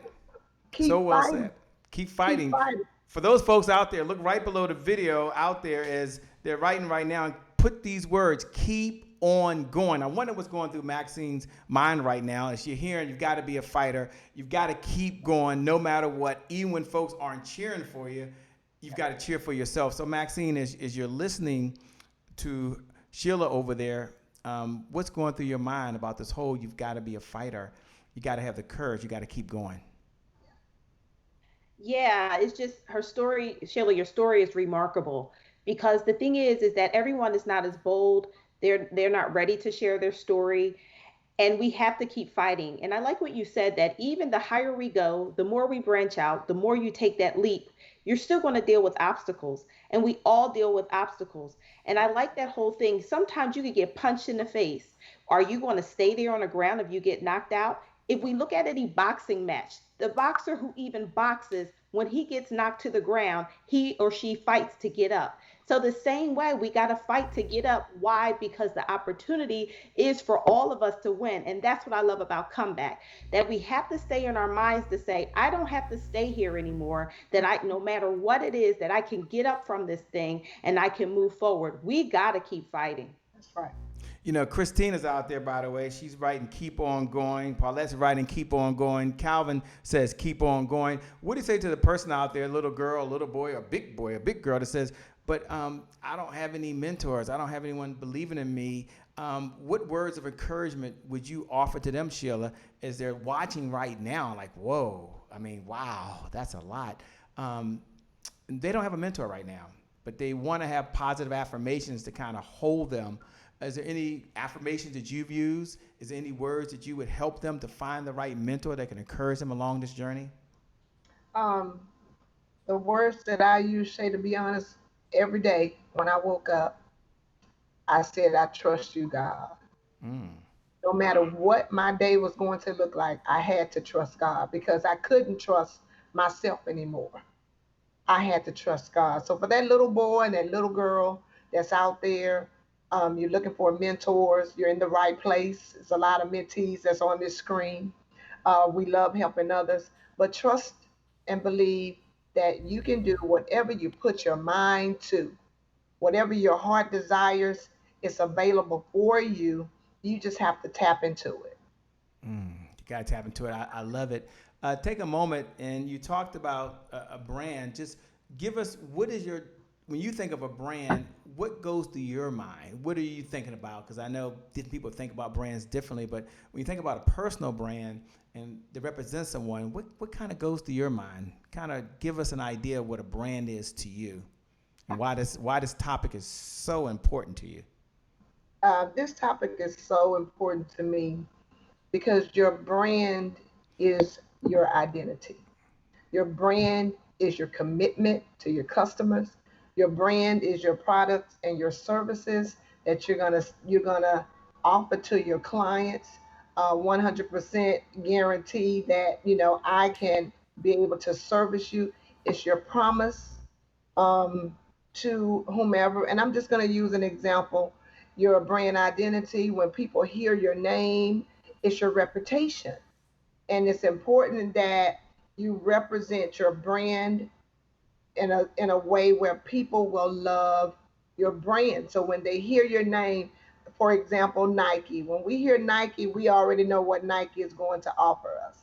keep So well fighting. said. Keep fighting. Keep fighting. For those folks out there, look right below the video out there as they're writing right now. Put these words, keep on going. I wonder what's going through Maxine's mind right now. As you're hearing, you've got to be a fighter. You've got to keep going no matter what. Even when folks aren't cheering for you, you've got to cheer for yourself. So Maxine, as you're listening to Sheila over there, what's going through your mind about this whole, you've got to be a fighter. You got to have the courage. You got to keep going. Yeah, it's just her story, Sheila, your story is remarkable because the thing is that everyone is not as bold. They're not ready to share their story. And we have to keep fighting. And I like what you said, that even the higher we go, the more we branch out, the more you take that leap, you're still going to deal with obstacles. And we all deal with obstacles. And I like that whole thing. Sometimes you could get punched in the face. Are you going to stay there on the ground if you get knocked out? If we look at any boxing match, the boxer who even boxes, when he gets knocked to the ground, he or she fights to get up. So the same way, we got to fight to get up. Why? Because the opportunity is for all of us to win. And that's what I love about comeback, that we have to stay in our minds to say, I don't have to stay here anymore, that no matter what it is, that I can get up from this thing and I can move forward. We got to keep fighting. That's right. You know, Christina's out there, by the way. She's writing, keep on going. Paulette's writing, keep on going. Calvin says, keep on going. What do you say to the person out there, a little girl, a little boy, a big girl that says, but I don't have any mentors. I don't have anyone believing in me. What words of encouragement would you offer to them, Sheila, as they're watching right now? Like, whoa, I mean, wow, that's a lot. They don't have a mentor right now, but they want to have positive affirmations to kind of hold them. Is there any affirmations that you've used? Is there any words that you would help them to find the right mentor that can encourage them along this journey? Um, the words that I use, Shay, to be honest, every day when I woke up, I said, I trust you, God. Mm. No matter what my day was going to look like, I had to trust God because I couldn't trust myself anymore. I had to trust God. So for that little boy and that little girl that's out there, you're looking for mentors, you're in the right place. There's a lot of mentees that's on this screen. We love helping others, but trust and believe that you can do whatever you put your mind to. Whatever your heart desires, it's available for you. You just have to tap into it. You got to tap into it. I love it. Take a moment, and you talked about a brand. Just give us, what is your, when you think of a brand, what goes through your mind? What are you thinking about? Because I know different people think about brands differently, but when you think about a personal brand and that represents someone, what kind of goes through your mind? Kind of give us an idea of what a brand is to you and why this topic is so important to you. This topic is so important to me because your brand is your identity. Your brand is your commitment to your customers. Your brand is your products and your services that you're gonna offer to your clients. 100% guarantee that I can be able to service you. It's your promise um, to whomever. And I'm just going to use an example. Your brand identity, when people hear your name, it's your reputation. And it's important that you represent your brand in a way where people will love your brand. So when they hear your name, for example, Nike, when we hear Nike, we already know what Nike is going to offer us.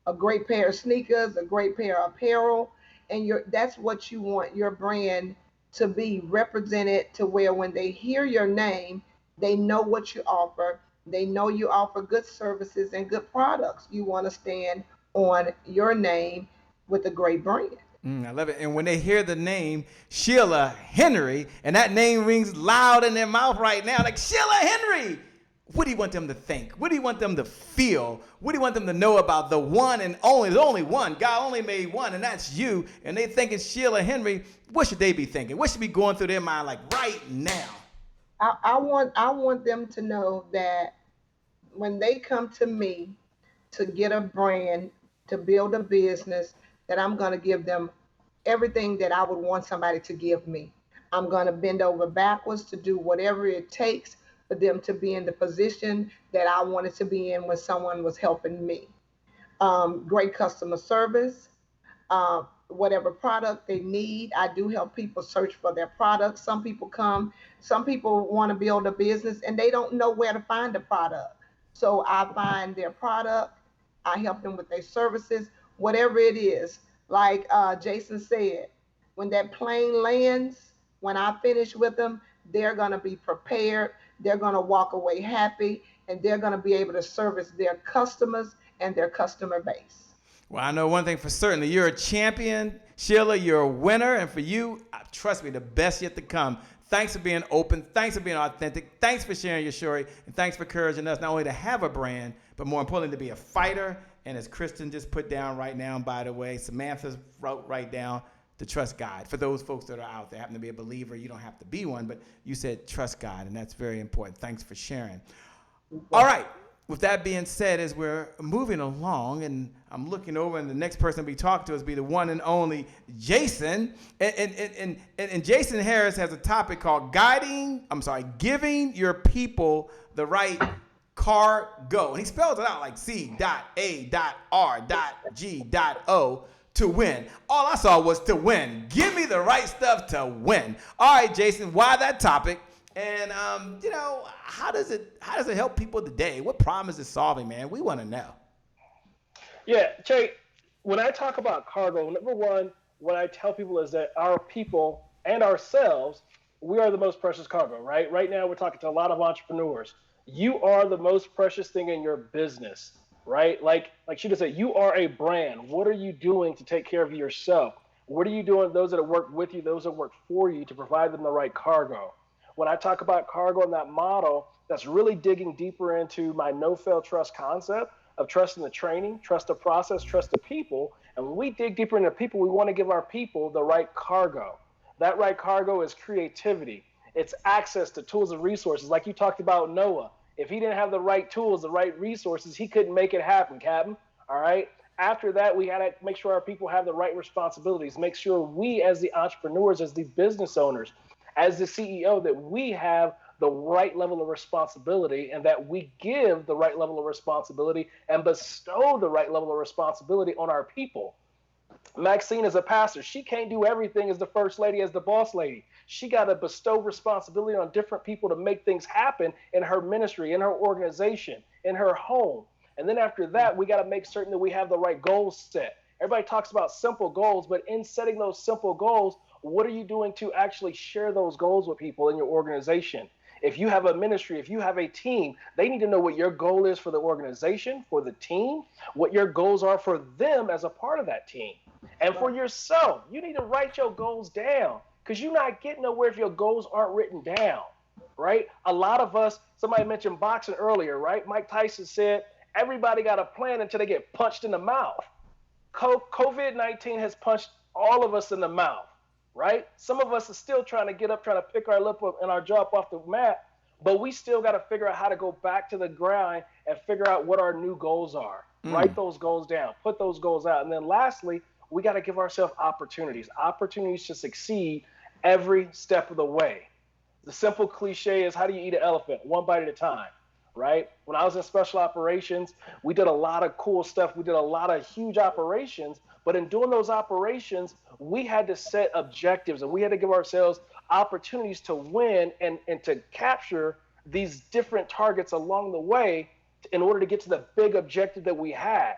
A great pair of sneakers, a great pair of apparel, and that's what you want your brand to be represented to where when they hear your name, they know what you offer. They know you offer good services and good products. You want to stand on your name with a great brand. I love it. And when they hear the name Sheila Henry, and that name rings loud in their mouth right now, like Sheila Henry, what do you want them to think? What do you want them to feel? What do you want them to know about the one and only? There's only one. God only made one, and that's you. And they think it's Sheila Henry. What should they be thinking? What should be going through their mind like right now? I want them to know that when they come to me to get a brand, to build a business, that I'm going to give them everything that I would want somebody to give me. I'm going to bend over backwards to do whatever it takes for them to be in the position that I wanted to be in when someone was helping me. Great customer service, whatever product they need. I do help people search for their products. Some people want to build a business and they don't know where to find the product. So I find their product, I help them with their services, whatever it is. Like Jason said, when that plane lands, when I finish with them, they're going to be prepared. They're going to walk away happy, and they're going to be able to service their customers and their customer base. Well, I know one thing for certain. You're a champion, Sheila. You're a winner. And for you, trust me, the best yet to come. Thanks for being open. Thanks for being authentic. Thanks for sharing your story. And thanks for encouraging us not only to have a brand, but more importantly, to be a fighter. And as Kristen just put down right now, by the way, Samantha wrote right down, to trust God. For those folks that are out there, happen to be a believer, you don't have to be one, but you said trust God, and that's very important. Thanks for sharing. All right. With that being said, as we're moving along, and I'm looking over, and the next person we talk to is be the one and only Jason. And Jason Harris has a topic called giving your people the right C.A.R.G.O. And he spells it out like C.A.R.G.O. to win. All I saw was to win. Give me the right stuff to win. All right, Jason, why that topic? And how does it help people today? What problem is it solving, man? We want to know. Yeah, Jay, when I talk about C.A.R.G.O, number one, what I tell people is that our people and ourselves, we are the most precious cargo, right? Right now, we're talking to a lot of entrepreneurs. You are the most precious thing in your business. right? Like Sheila said, you are a brand. What are you doing to take care of yourself? What are you doing, those that work with you, those that work for you, to provide them the right cargo? When I talk about cargo and that model, that's really digging deeper into my no-fail trust concept of trusting the training, trust the process, trust the people. And when we dig deeper into people, we want to give our people the right cargo. That right cargo is creativity. It's access to tools and resources. Like you talked about Noah. If he didn't have the right tools, the right resources, he couldn't make it happen, Captain. All right. After that, we had to make sure our people have the right responsibilities, make sure we as the entrepreneurs, as the business owners, as the CEO, that we have the right level of responsibility and that we give the right level of responsibility and bestow the right level of responsibility on our people. Maxine is a pastor. She can't do everything as the first lady, as the boss lady. She got to bestow responsibility on different people to make things happen in her ministry, in her organization, in her home. And then after that, we got to make certain that we have the right goals set. Everybody talks about simple goals, but in setting those simple goals, what are you doing to actually share those goals with people in your organization? If you have a ministry, if you have a team, they need to know what your goal is for the organization, for the team, what your goals are for them as a part of that team. And for yourself, you need to write your goals down, because you're not getting nowhere if your goals aren't written down, right? A lot of us, somebody mentioned boxing earlier, right? Mike Tyson said, everybody got a plan until they get punched in the mouth. COVID-19 has punched all of us in the mouth, right? Some of us are still trying to get up, trying to pick our lip up and our jaw up off the mat, but we still got to figure out how to go back to the grind and figure out what our new goals are. Write those goals down, put those goals out. And then lastly, we got to give ourselves opportunities to succeed every step of the way. The simple cliche is, how do you eat an elephant? One bite at a time, right? When I was in special operations, we did a lot of cool stuff. We did a lot of huge operations, but in doing those operations, we had to set objectives and we had to give ourselves opportunities to win and to capture these different targets along the way in order to get to the big objective that we had.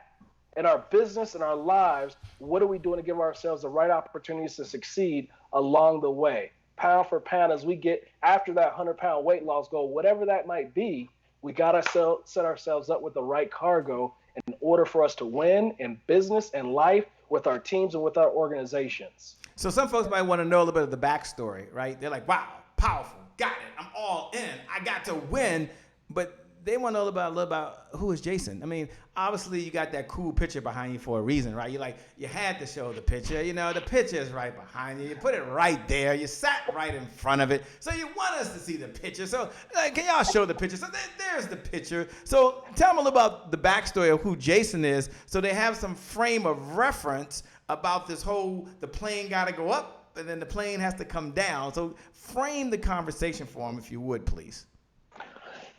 In our business, in our lives, what are we doing to give ourselves the right opportunities to succeed along the way? Pound for pound, as we get after that 100-pound weight loss goal, whatever that might be, we got to set ourselves up with the right cargo in order for us to win in business and life with our teams and with our organizations. So some folks might want to know a little bit of the backstory, right? They're like, wow, powerful, got it, I'm all in, I got to win, but they want to know a little about who is Jason. I mean, obviously you got that cool picture behind you for a reason, right? You had to show the picture. The picture is right behind you. You put it right there. You sat right in front of it. So you want us to see the picture. So can y'all show the picture? So there's the picture. So tell them a little about the backstory of who Jason is, so they have some frame of reference about this whole, the plane got to go up and then the plane has to come down. So frame the conversation for them, if you would, please.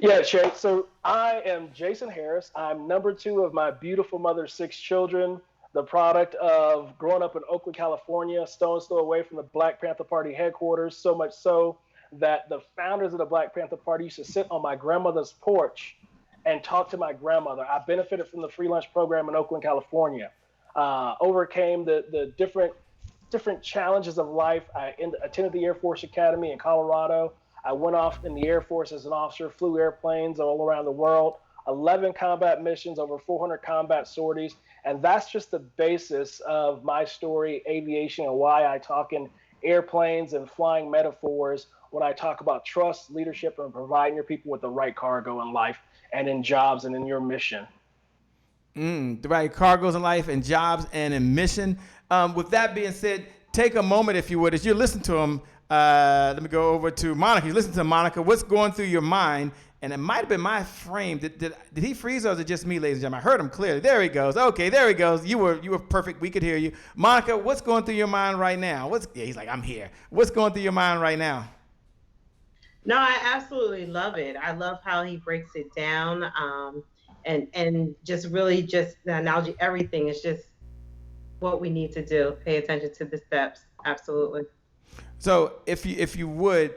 Yeah, Shay. So I am Jason Harris. I'm number 2 of my beautiful mother's 6 children, the product of growing up in Oakland, California, stone's throw away from the Black Panther Party headquarters, so much so that the founders of the Black Panther Party used to sit on my grandmother's porch and talk to my grandmother. I benefited from the free lunch program in Oakland, California, overcame the different challenges of life. I attended the Air Force Academy in Colorado. I went off in the Air Force as an officer, flew airplanes all around the world, 11 combat missions, over 400 combat sorties. And that's just the basis of my story, aviation, and why I talk in airplanes and flying metaphors when I talk about trust, leadership, and providing your people with the right cargo in life and in jobs and in your mission. The right cargoes in life and jobs and in mission. With that being said, take a moment, if you would, as you listen to him. Let me go over to Monica. You listen to Monica. What's going through your mind? And it might have been my frame. Did he freeze, or is it just me, ladies and gentlemen? I heard him clearly. There he goes. Okay, there he goes. You were perfect. We could hear you. Monica, what's going through your mind right now? He's like, I'm here. What's going through your mind right now? No, I absolutely love it. I love how he breaks it down, and just really just the analogy. Everything is just what we need to do. Pay attention to the steps. Absolutely. So if you would,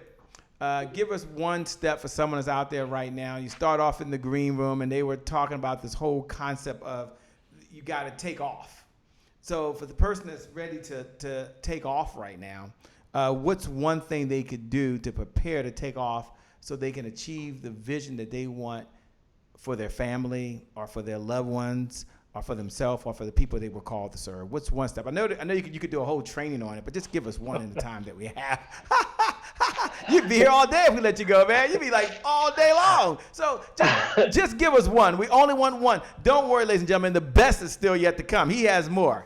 give us one step for someone that's out there right now. You start off in the green room, and they were talking about this whole concept of you got to take off. So for the person that's ready to take off right now, what's one thing they could do to prepare to take off so they can achieve the vision that they want for their family or for their loved ones or for themselves or for the people they were called to serve? What's one step? I know you could do a whole training on it, but just give us one at a time that we have. You'd be here all day if we let you go, man. You'd be like all day long. So just give us one. We only want one. Don't worry, ladies and gentlemen. The best is still yet to come. He has more.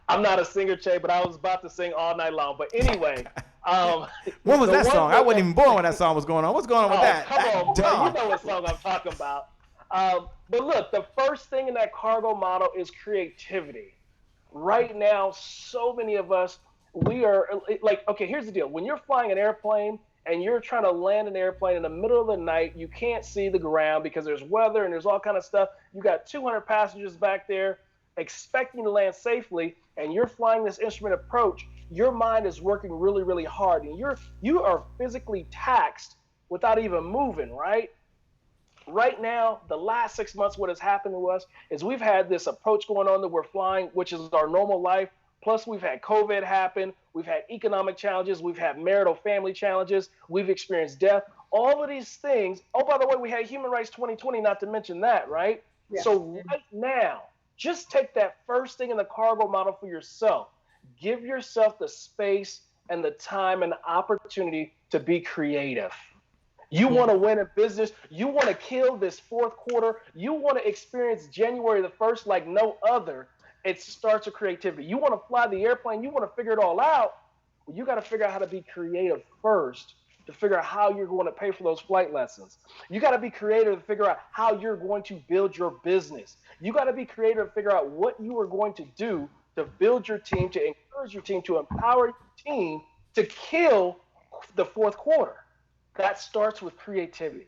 I'm not a singer, Che, but I was about to sing all night long. But anyway. When was that song? I wasn't even born when that song was going on. What's going on with that? Come on, bro. You know what song I'm talking about. But look, the first thing in that C.A.R.G.O model is creativity. Right now, so many of us, we are like, okay, here's the deal. When you're flying an airplane and you're trying to land an airplane in the middle of the night, you can't see the ground because there's weather and there's all kind of stuff. You got 200 passengers back there expecting to land safely, and you're flying this instrument approach. Your mind is working really, really hard, and you are physically taxed without even moving, right? Right now, the last 6 months, what has happened to us is we've had this approach going on that we're flying, which is our normal life. Plus, we've had COVID happen. We've had economic challenges. We've had marital family challenges. We've experienced death. All of these things. Oh, by the way, we had Human Rights 2020, not to mention that, right? Yeah. So right now, just take that first thing in the C.A.R.G.O model for yourself. Give yourself the space and the time and the opportunity to be creative. You want to win a business. You want to kill this fourth quarter. You want to experience January the 1st like no other. It starts with creativity. You want to fly the airplane. You want to figure it all out. Well, you got to figure out how to be creative first to figure out how you're going to pay for those flight lessons. You got to be creative to figure out how you're going to build your business. You got to be creative to figure out what you are going to do to build your team, to encourage your team, to empower your team to kill the fourth quarter. That starts with creativity.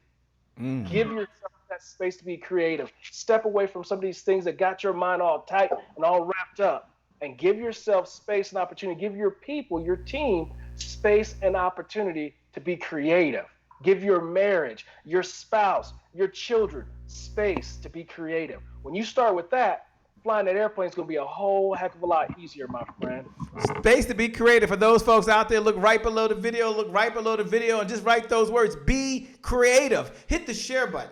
Give yourself that space to be creative. Step away from some of these things that got your mind all tight and all wrapped up, and give yourself space and opportunity. Give your people, your team, space and opportunity to be creative. Give your marriage, your spouse, your children space to be creative. When you start with that, flying that airplane is going to be a whole heck of a lot easier, my friend. Space to be creative. For those folks out there, look right below the video, and just write those words. Be creative. Hit the share button.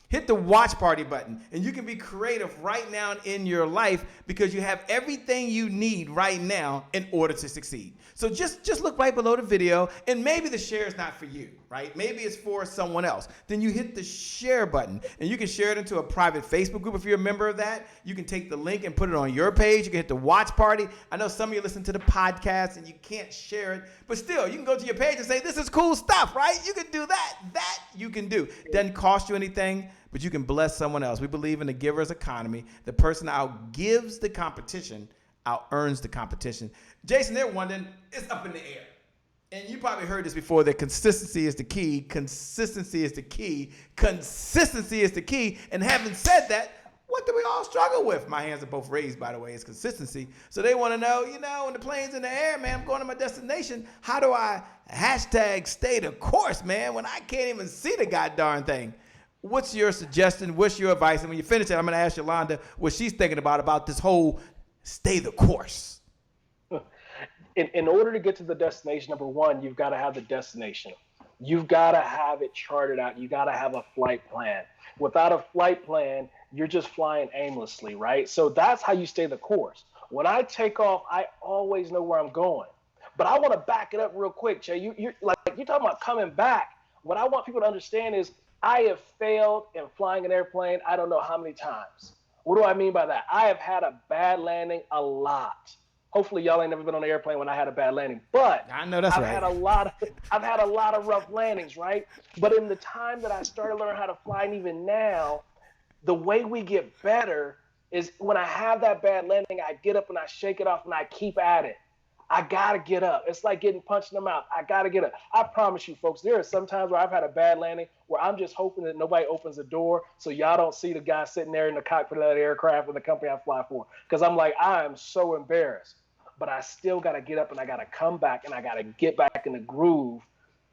Hit the watch party button, and you can be creative right now in your life because you have everything you need right now in order to succeed. So just look right below the video, and maybe the share is not for you, right? Maybe it's for someone else. Then you hit the share button, and you can share it into a private Facebook group if you're a member of that. You can take the link and put it on your page. You can hit the watch party. I know some of you listen to the podcast, and you can't share it, but still, you can go to your page and say, this is cool stuff, right? You can do that. That you can do. It doesn't cost you anything, but you can bless someone else. We believe in the giver's economy. The person outgives the competition, out-earns the competition. Jason, they're wondering, it's up in the air. And you probably heard this before, that consistency is the key. Consistency is the key. Consistency is the key. And having said that, what do we all struggle with? My hands are both raised, by the way. It's consistency. So they want to know, when the plane's in the air, man, I'm going to my destination. How do I #stay the course, man, when I can't even see the goddamn thing? What's your suggestion? What's your advice? And when you finish it, I'm going to ask Yolande what she's thinking about this whole stay the course. In order to get to the destination, number one, you've got to have the destination. You've got to have it charted out. You got to have a flight plan. Without a flight plan, you're just flying aimlessly, right? So that's how you stay the course. When I take off, I always know where I'm going. But I want to back it up real quick, Jay. You're talking about coming back. What I want people to understand is I have failed in flying an airplane I don't know how many times. What do I mean by that? I have had a bad landing a lot. Hopefully y'all ain't never been on an airplane when I had a bad landing, but I know that's I've right. I've had a lot of rough landings, right? But in the time that I started learning how to fly, and even now, the way we get better is when I have that bad landing, I get up and I shake it off and I keep at it. I gotta get up. It's like getting punched in the mouth. I gotta get up. I promise you, folks, there are some times where I've had a bad landing where I'm just hoping that nobody opens the door so y'all don't see the guy sitting there in the cockpit of that aircraft with the company I fly for. Because I'm like, I am so embarrassed. But I still gotta get up and I gotta come back and I gotta get back in the groove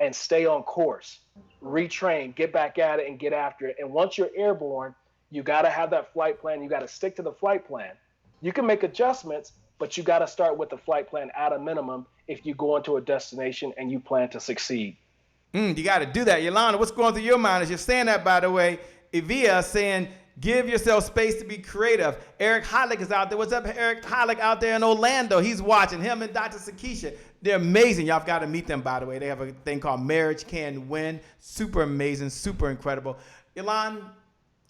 and stay on course. Retrain, get back at it and get after it. And once you're airborne, you gotta have that flight plan. You gotta stick to the flight plan. You can make adjustments, but you got to start with the flight plan at a minimum if you go into a destination and you plan to succeed. You got to do that. Yolande, what's going through your mind as you're saying that, by the way? Evia saying, give yourself space to be creative. Eric Hollick is out there. What's up, Eric Hollick out there in Orlando? He's watching. Him and Dr. Sakisha. They're amazing. Y'all got to meet them, by the way. They have a thing called Marriage Can Win. Super amazing, super incredible. Yolande,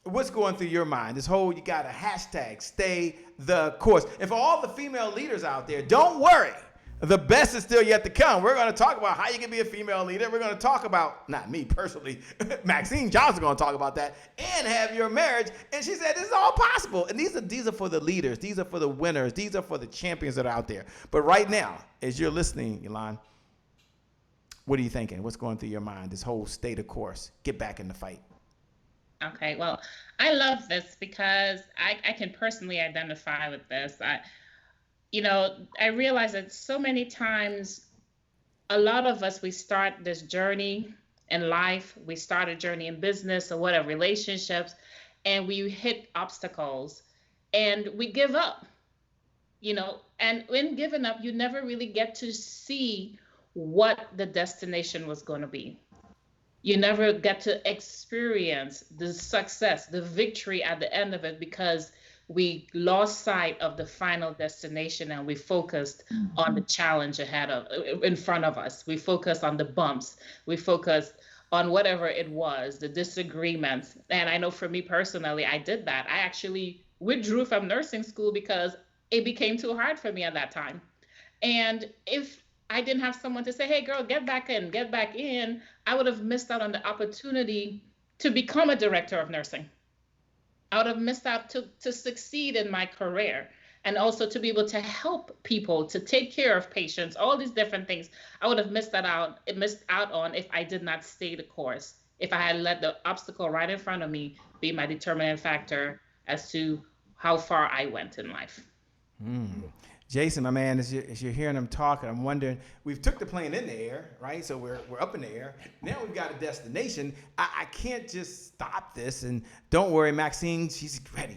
what's going through your mind? This whole, you got a hashtag, stay the course. And for all the female leaders out there, don't worry. The best is still yet to come. We're going to talk about how you can be a female leader. We're going to talk about, not me personally, Maxine Johnson's going to talk about that, and have your marriage. And she said, this is all possible. And these are for the leaders. These are for the winners. These are for the champions that are out there. But right now, as you're listening, Yolande, what are you thinking? What's going through your mind? This whole stay the course, get back in the fight. Okay, well, I love this because I can personally identify with this. I realize that so many times, a lot of us, we start this journey in life, we start a journey in business or whatever, relationships, and we hit obstacles and we give up, and when giving up, you never really get to see what the destination was going to be. You never get to experience the success, the victory at the end of it, because we lost sight of the final destination and we focused on the challenge in front of us. We focused on the bumps. We focused on whatever it was, the disagreements. And I know for me personally, I did that. I actually withdrew from nursing school because it became too hard for me at that time. And if I didn't have someone to say, hey, girl, get back in, I would have missed out on the opportunity to become a director of nursing. I would have missed out to succeed in my career, and also to be able to help people, to take care of patients, all these different things. I would have missed out on if I did not stay the course, if I had let the obstacle right in front of me be my determining factor as to how far I went in life. Jason, my man, as you're hearing him talking, I'm wondering, we've took the plane in the air, right? So we're up in the air. Now we've got a destination. I can't just stop this. And don't worry, Maxine, she's ready.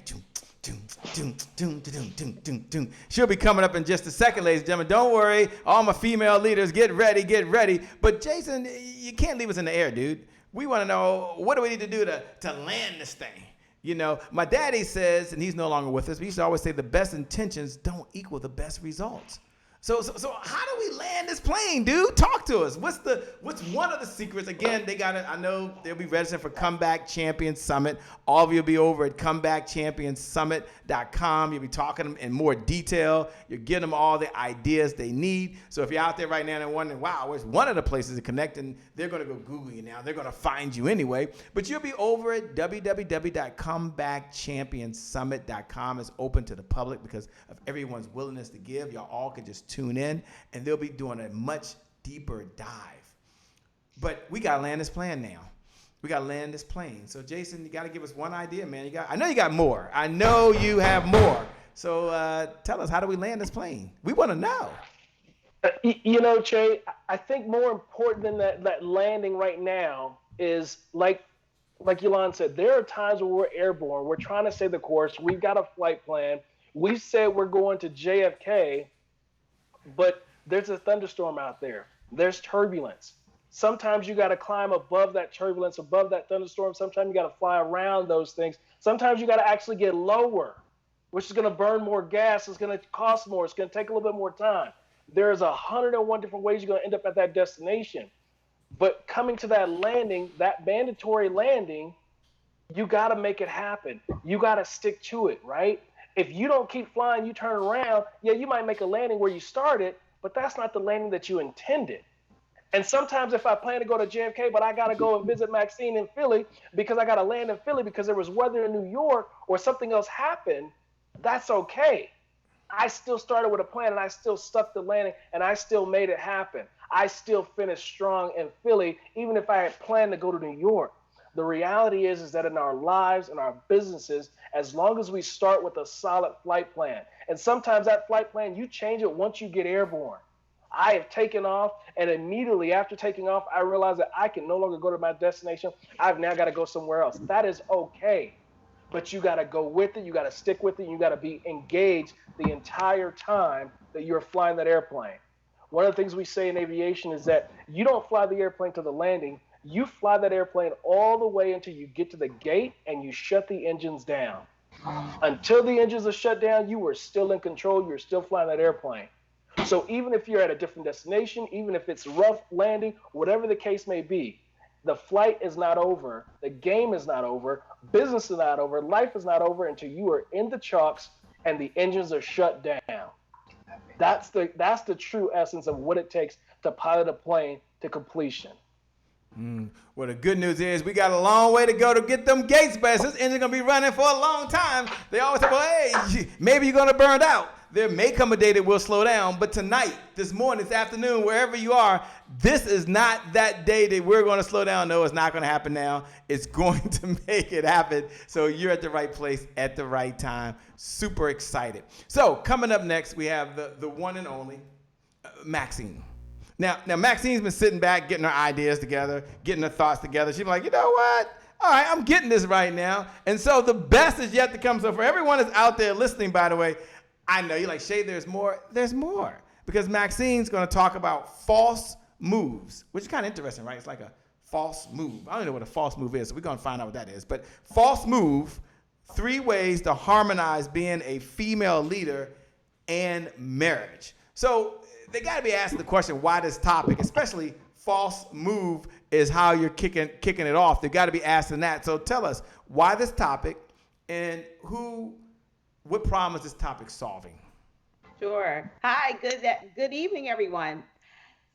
She'll be coming up in just a second, ladies and gentlemen. Don't worry, all my female leaders, get ready. But Jason, you can't leave us in the air, dude. We want to know, what do we need to do to land this thing? My daddy says, and he's no longer with us, but he used to always say the best intentions don't equal the best results. So how do we land this plane, dude? Talk to us. What's one of the secrets? Again, I know they'll be registered for Comeback Champions Summit. All of you will be over at comebackchampionssummit.com. You'll be talking in more detail. You're getting them all the ideas they need. So if you're out there right now and wondering, wow, where's one of the places to connect? And they're going to go Google you now. They're going to find you anyway. But you'll be over at www.comebackchampionssummit.com. It's open to the public because of everyone's willingness to give. Y'all all can just tune in, and they'll be doing a much deeper dive. But we got to land this plan now. We got to land this plane. So, Jason, you got to give us one idea, man. I know you got more. I know you have more. So tell us, how do we land this plane? We want to know. Che, I think more important than that landing right now is like Yolande said, there are times where we're airborne. We're trying to stay the course. We've got a flight plan. We said we're going to JFK, but there's a thunderstorm out there. There's turbulence. Sometimes you got to climb above that turbulence, above that thunderstorm. Sometimes you got to fly around those things. Sometimes you got to actually get lower, which is going to burn more gas. It's going to cost more. It's going to take a little bit more time. There's 101 different ways you're going to end up at that destination. But coming to that landing, that mandatory landing, you got to make it happen. You got to stick to it, right? If you don't keep flying, you turn around, you might make a landing where you started, but that's not the landing that you intended. And sometimes if I plan to go to JFK, but I got to go and visit Maxine in Philly because I got to land in Philly because there was weather in New York or something else happened, that's okay. I still started with a plan and I still stuck the landing and I still made it happen. I still finished strong in Philly, even if I had planned to go to New York. The reality is that in our lives and our businesses, as long as we start with a solid flight plan, and sometimes that flight plan, you change it once you get airborne. I have taken off, and immediately after taking off, I realized that I can no longer go to my destination. I've now got to go somewhere else. That is okay, but you got to go with it. You got to stick with it. You got to be engaged the entire time that you're flying that airplane. One of the things we say in aviation is that you don't fly the airplane to the landing. You fly that airplane all the way until you get to the gate and you shut the engines down. Until the engines are shut down, you are still in control. You're still flying that airplane. So even if you're at a different destination, even if it's rough landing, whatever the case may be, the flight is not over. The game is not over. Business is not over. Life is not over until you are in the chalks and the engines are shut down. That's the true essence of what it takes to pilot a plane to completion. Well, the good news is we got a long way to go to get them gates, but this engine's going to be running for a long time. They always say, well, hey, maybe you're going to burn out. There may come a day that will slow down, but tonight, this morning, this afternoon, wherever you are, this is not that day that we're going to slow down. No, it's not going to happen now. It's going to make it happen. So you're at the right place at the right time. Super excited. So coming up next, we have the one and only Maxine. Now, Maxine's been sitting back, getting her ideas together, getting her thoughts together. She's like, you know what? All right, I'm getting this right now. And so the best is yet to come. So for everyone that's out there listening, by the way, I know you're like, Shay, there's more. There's more. Because Maxine's going to talk about false moves, which is kind of interesting, right? It's like a false move. I don't know what a false move is, so we're going to find out what that is. But false move, 3 ways to harmonize being a female leader and marriage. So they got to be asking the question, why this topic, especially false move is how you're kicking it off. They got to be asking that. So tell us why this topic and what problem is this topic solving? Sure. Hi, good evening, everyone.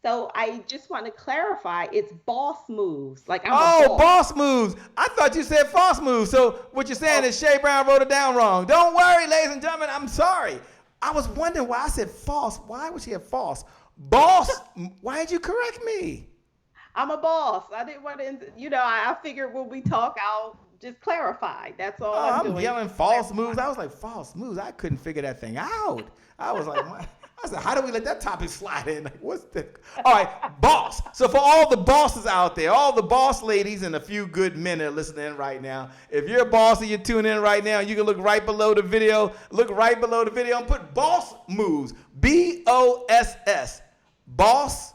So I just want to clarify, it's boss moves. Like I'm a boss. Boss moves. I thought you said false moves. So what you're saying is Shay Brown wrote it down wrong. Don't worry, ladies and gentlemen, I'm sorry. I was wondering why I said false. Why would she have false? Boss, why did you correct me? I'm a boss. I didn't want to, I figured when we talk, I'll just clarify. That's all I'm doing. I'm yelling false moves. I was like, false moves. I couldn't figure that thing out. I was like, I said, how do we let that topic slide in? Like, what's the? All right, boss. So for all the bosses out there, all the boss ladies and a few good men that are listening right now, if you're a boss and you're tuning in right now, you can look right below the video. Look right below the video and put boss moves. BOSS. Boss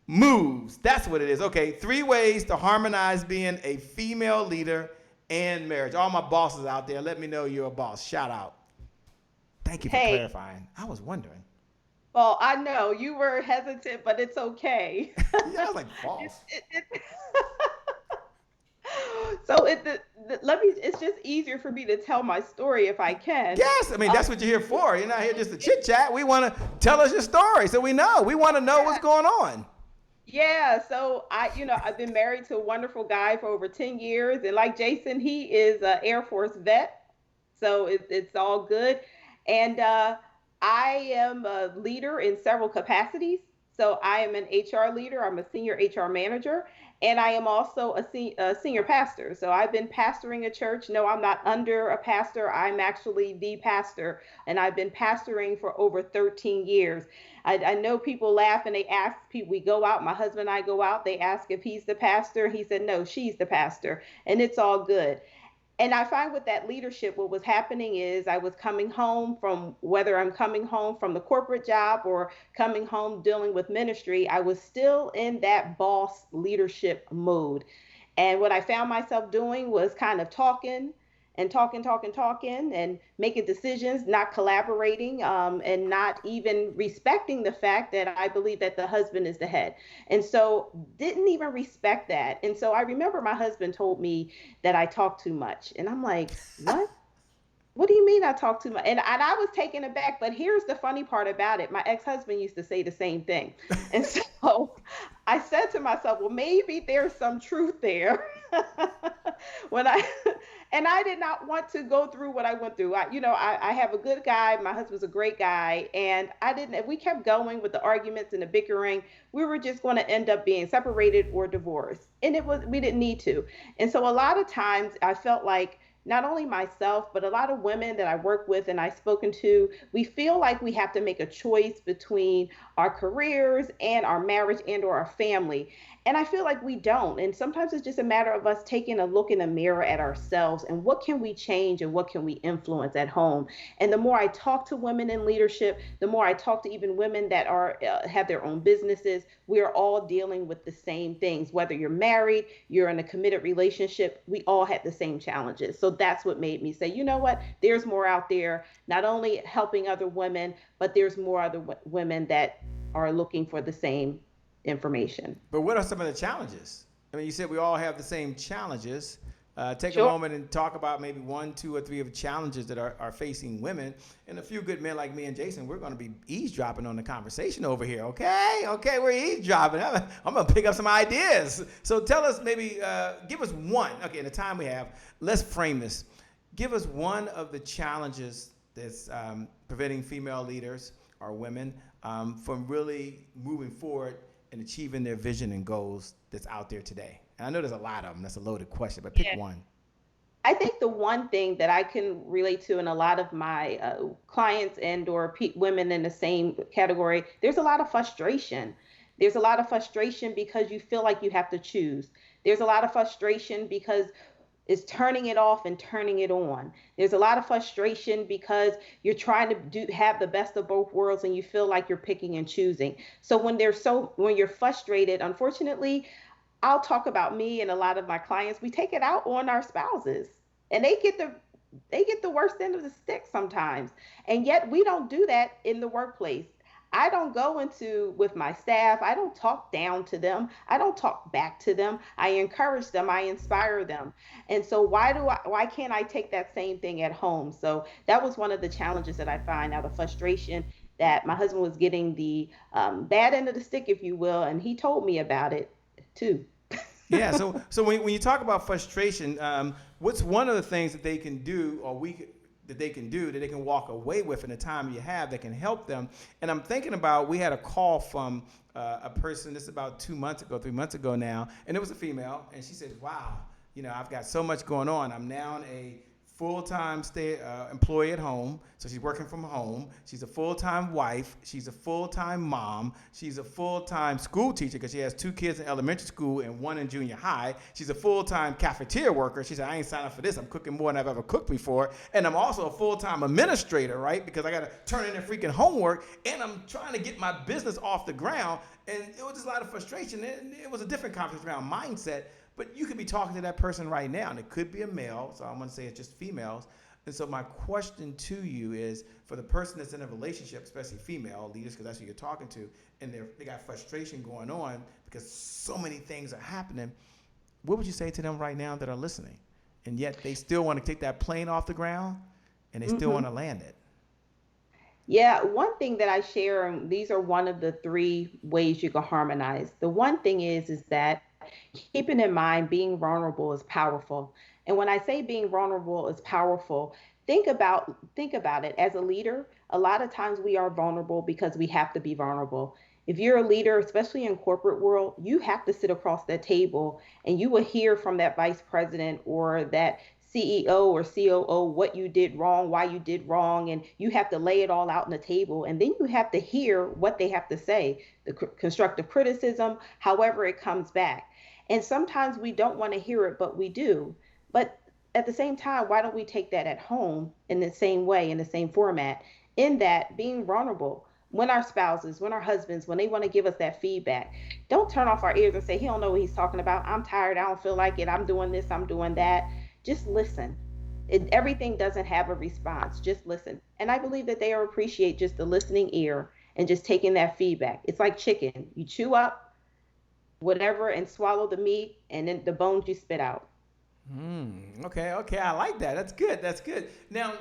moves. That's what it is. Okay, 3 ways to harmonize being a female leader and marriage. All my bosses out there, let me know you're a boss. Shout out. Thank you for clarifying. I was wondering. Well, I know you were hesitant, but it's okay. Yeah, I was like false. So it's just easier for me to tell my story if I can. Yes, I mean that's what you're here for. You're not here just to chit chat. We want to tell us your story, so we know. We want to know what's going on. Yeah, so I've been married to a wonderful guy for over 10 years, and like Jason, he is an Air Force vet, so it's all good. And I am a leader in several capacities. So I am an HR leader. I'm a senior HR manager, and I am also a senior pastor. So I've been pastoring a church. No, I'm not under a pastor. I'm actually the pastor, and I've been pastoring for over 13 years. I know people laugh and they ask people, we go out, my husband and I go out, they ask if he's the pastor. He said, no, she's the pastor, and it's all good. And I find with that leadership, what was happening is I was coming home from, whether I'm coming home from the corporate job or coming home dealing with ministry, I was still in that boss leadership mode. And what I found myself doing was kind of talking and making decisions, not collaborating, and not even respecting the fact that I believe that the husband is the head. And so didn't even respect that. And so I remember my husband told me that I talk too much. And I'm like, what? What do you mean I talk too much? And I was taken aback, but here's the funny part about it. My ex-husband used to say the same thing. And so I said to myself, well, maybe there's some truth there. And I did not want to go through what I went through. I have a good guy. My husband's a great guy. And if we kept going with the arguments and the bickering, we were just going to end up being separated or divorced. And we didn't need to. And so a lot of times I felt like not only myself, but a lot of women that I work with and I've spoken to, we feel like we have to make a choice between our careers and our marriage and or our family. And I feel like we don't. And sometimes it's just a matter of us taking a look in the mirror at ourselves and what can we change and what can we influence at home. And the more I talk to women in leadership, the more I talk to even women that are have their own businesses, we are all dealing with the same things. Whether you're married, you're in a committed relationship, we all had the same challenges. So that's what made me say, you know what, there's more out there, not only helping other women, but there's more other women that are looking for the same information. But what are some of the challenges? I mean, you said we all have the same challenges. Take Sure. a moment and talk about maybe 1, 2, or 3 of the challenges that are facing women. And a few good men like me and Jason, we're going to be eavesdropping on the conversation over here, okay? Okay, we're eavesdropping. I'm going to pick up some ideas. So tell us maybe, give us one. Okay, in the time we have, let's frame this. Give us one of the challenges that's preventing female leaders or women from really moving forward and achieving their vision and goals that's out there today. And I know there's a lot of them. That's a loaded question, but pick one. I think the one thing that I can relate to in a lot of my clients and or women in the same category, there's a lot of frustration. There's a lot of frustration because you feel like you have to choose. There's a lot of frustration because it's turning it off and turning it on. There's a lot of frustration because you're trying to have the best of both worlds and you feel like you're picking and choosing. So when you're frustrated, unfortunately, I'll talk about me and a lot of my clients, we take it out on our spouses and they get the worst end of the stick sometimes. And yet we don't do that in the workplace. I don't go with my staff. I don't talk down to them. I don't talk back to them. I encourage them. I inspire them. And so why can't I take that same thing at home? So that was one of the challenges that I find out of frustration, that my husband was getting the bad end of the stick, if you will. And he told me about it too. Yeah, so when you talk about frustration, what's one of the things that they can do that they can walk away with in the time you have that can help them? And I'm thinking about, we had a call from a person, this is about 2 months ago, 3 months ago now, and it was a female, and she said, wow, I've got so much going on. I'm now a full-time employee at home, so she's working from home. She's a full-time wife. She's a full-time mom. She's a full-time school teacher because she has 2 kids in elementary school and 1 in junior high. She's a full-time cafeteria worker. She said, I ain't signed up for this. I'm cooking more than I've ever cooked before. And I'm also a full-time administrator, right? Because I got to turn in their freaking homework, and I'm trying to get my business off the ground. And it was just a lot of frustration. And it was a different conversation around mindset. But you could be talking to that person right now, and it could be a male, so I'm going to say it's just females. And so my question to you is, for the person that's in a relationship, especially female leaders, because that's who you're talking to, and they got frustration going on because so many things are happening, what would you say to them right now that are listening? And yet they still want to take that plane off the ground, and they still want to land it. Yeah, one thing that I share, and these are one of the 3 ways you can harmonize. The one thing is that keeping in mind being vulnerable is powerful. And when I say being vulnerable is powerful, think about it. As a leader, a lot of times we are vulnerable because we have to be vulnerable. If you're a leader, especially in corporate world, you have to sit across that table and you will hear from that vice president or that CEO or COO what you did wrong, why you did wrong, and you have to lay it all out on the table. And then you have to hear what they have to say, the constructive criticism, however it comes back. And sometimes we don't want to hear it, but we do. But at the same time, why don't we take that at home in the same way, in the same format, in that being vulnerable? When our spouses, when our husbands, when they want to give us that feedback, don't turn off our ears and say, he don't know what he's talking about. I'm tired. I don't feel like it. I'm doing this. I'm doing that. Just listen. Everything doesn't have a response. Just listen. And I believe that they appreciate just the listening ear and just taking that feedback. It's like chicken. You chew up whatever and swallow the meat, and then the bones you spit out. Okay, I like that. That's good. Now,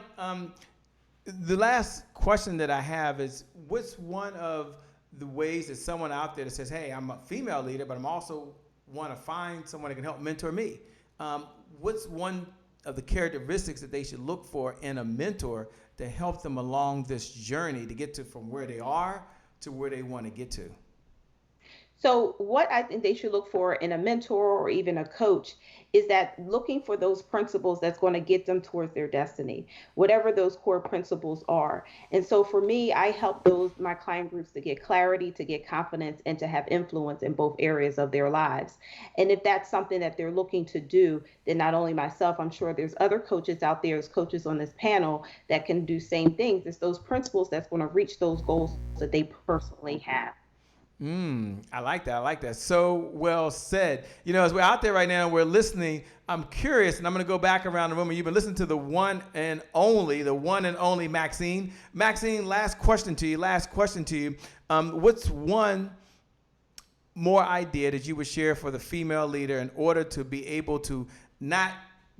the last question that I have is, what's one of the ways that someone out there that says, hey, I'm a female leader, but I'm also want to find someone that can help mentor me? What's one of the characteristics that they should look for in a mentor to help them along this journey to get to from where they are to where they want to get to? So, what I think they should look for in a mentor or even a coach is that looking for those principles that's going to get them towards their destiny, whatever those core principles are. And so, for me, I help those my client groups to get clarity, to get confidence, and to have influence in both areas of their lives. And if that's something that they're looking to do, then not only myself, I'm sure there's other coaches out there, as coaches on this panel, that can do same things. It's those principles that's going to reach those goals that they personally have. I like that. I like that. So well said. You know, as we're out there right now, we're listening. I'm curious, and I'm going to go back around the room. And you've been listening to the one and only Maxine. Maxine, last question to you. What's one more idea that you would share for the female leader in order to be able to not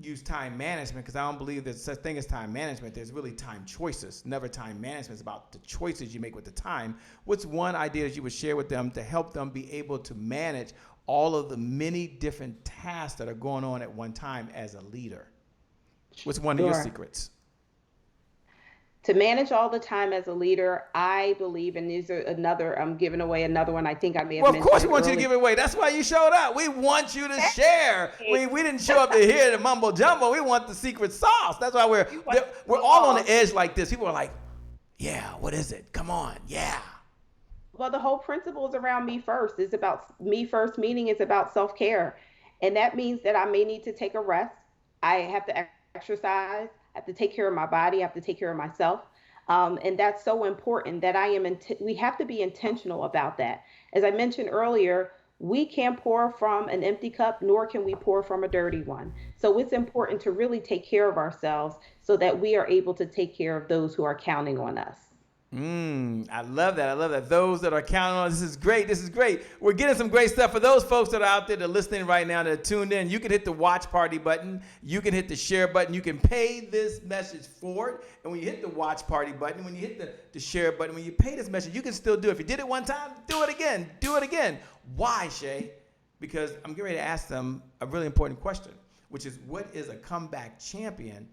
use time management, because I don't believe there's such thing as time management. There's really time choices, never time management. It's about the choices you make with the time. What's one idea that you would share with them to help them be able to manage all of the many different tasks that are going on at one time as a leader? What's one of your secrets? To manage all the time as a leader, I believe, and these are I'm giving away another one. I think I may have mentioned. Well, of course we want you to give it away. That's why you showed up. We want you to share. We didn't show up to hear the mumbo jumbo. We want the secret sauce. That's why we're all on the edge like this. People are like, yeah, what is it? Come on, yeah. Well, the whole principle is around me first. It's about me first, meaning it's about self-care. And that means that I may need to take a rest. I have to exercise. I have to take care of my body. I have to take care of myself. And that's so important that we have to be intentional about that. As I mentioned earlier, we can't pour from an empty cup, nor can we pour from a dirty one. So it's important to really take care of ourselves so that we are able to take care of those who are counting on us. I love that. Those that are counting on, this is great. We're getting some great stuff. For those folks that are out there that are listening right now, that are tuned in, you can hit the watch party button. You can hit the share button. You can pay this message forward. And when you hit the watch party button, when you hit the share button, when you pay this message, you can still do it. If you did it one time, do it again. Why, Shay? Because I'm getting ready to ask them a really important question, which is, what is a comeback champion?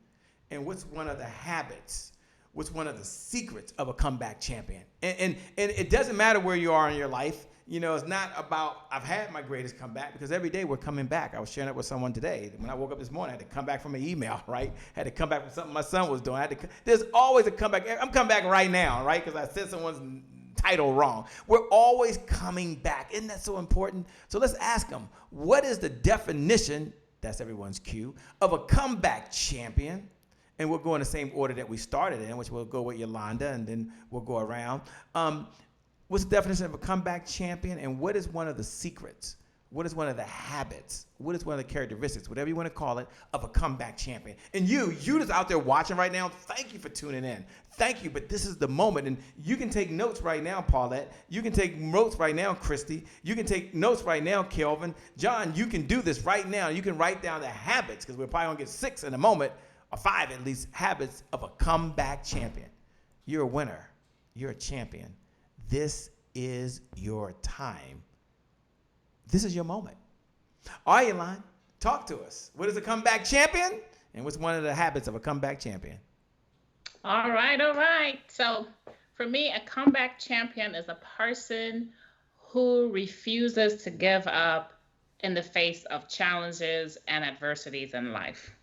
And what's one of the habits? What's one of the secrets of a comeback champion? And it doesn't matter where you are in your life. You know, it's not about, I've had my greatest comeback, because every day we're coming back. I was sharing it with someone today. When I woke up this morning, I had to come back from an email, right? Had to come back from something my son was doing. There's always a comeback. I'm coming back right now, right? Because I said someone's title wrong. We're always coming back. Isn't that so important? So let's ask them, what is the definition, that's everyone's cue, of a comeback champion? And we'll go in the same order that we started in, which we'll go with Yolande, and then we'll go around. What's the definition of a comeback champion, and what is one of the secrets? What is one of the habits? What is one of the characteristics, whatever you want to call it, of a comeback champion? And you that's out there watching right now, thank you for tuning in. Thank you, but this is the moment. And you can take notes right now, Paulette. You can take notes right now, Christy. You can take notes right now, Kelvin. John, you can do this right now. You can write down the habits, because we're probably going to get 6 in a moment, or 5 at least, habits of a comeback champion. You're a winner. You're a champion. This is your time. This is your moment. All right, Yolande, talk to us. What is a comeback champion? And what's one of the habits of a comeback champion? All right. So for me, a comeback champion is a person who refuses to give up in the face of challenges and adversities in life.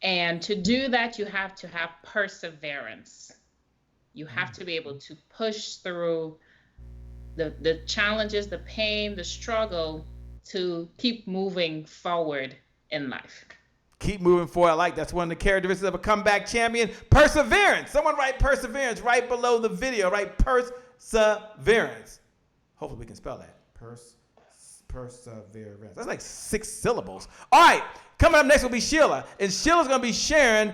And to do that, you have to have perseverance. You have to be able to push through the challenges, the pain, the struggle, to keep moving forward in life. Keep moving forward. I like that's one of the characteristics of a comeback champion. Perseverance. Someone write perseverance right below the video. Write perseverance. Hopefully we can spell that. Perseverance. That's like 6 syllables. All right. Coming up next will be Sheila. And Sheila's going to be sharing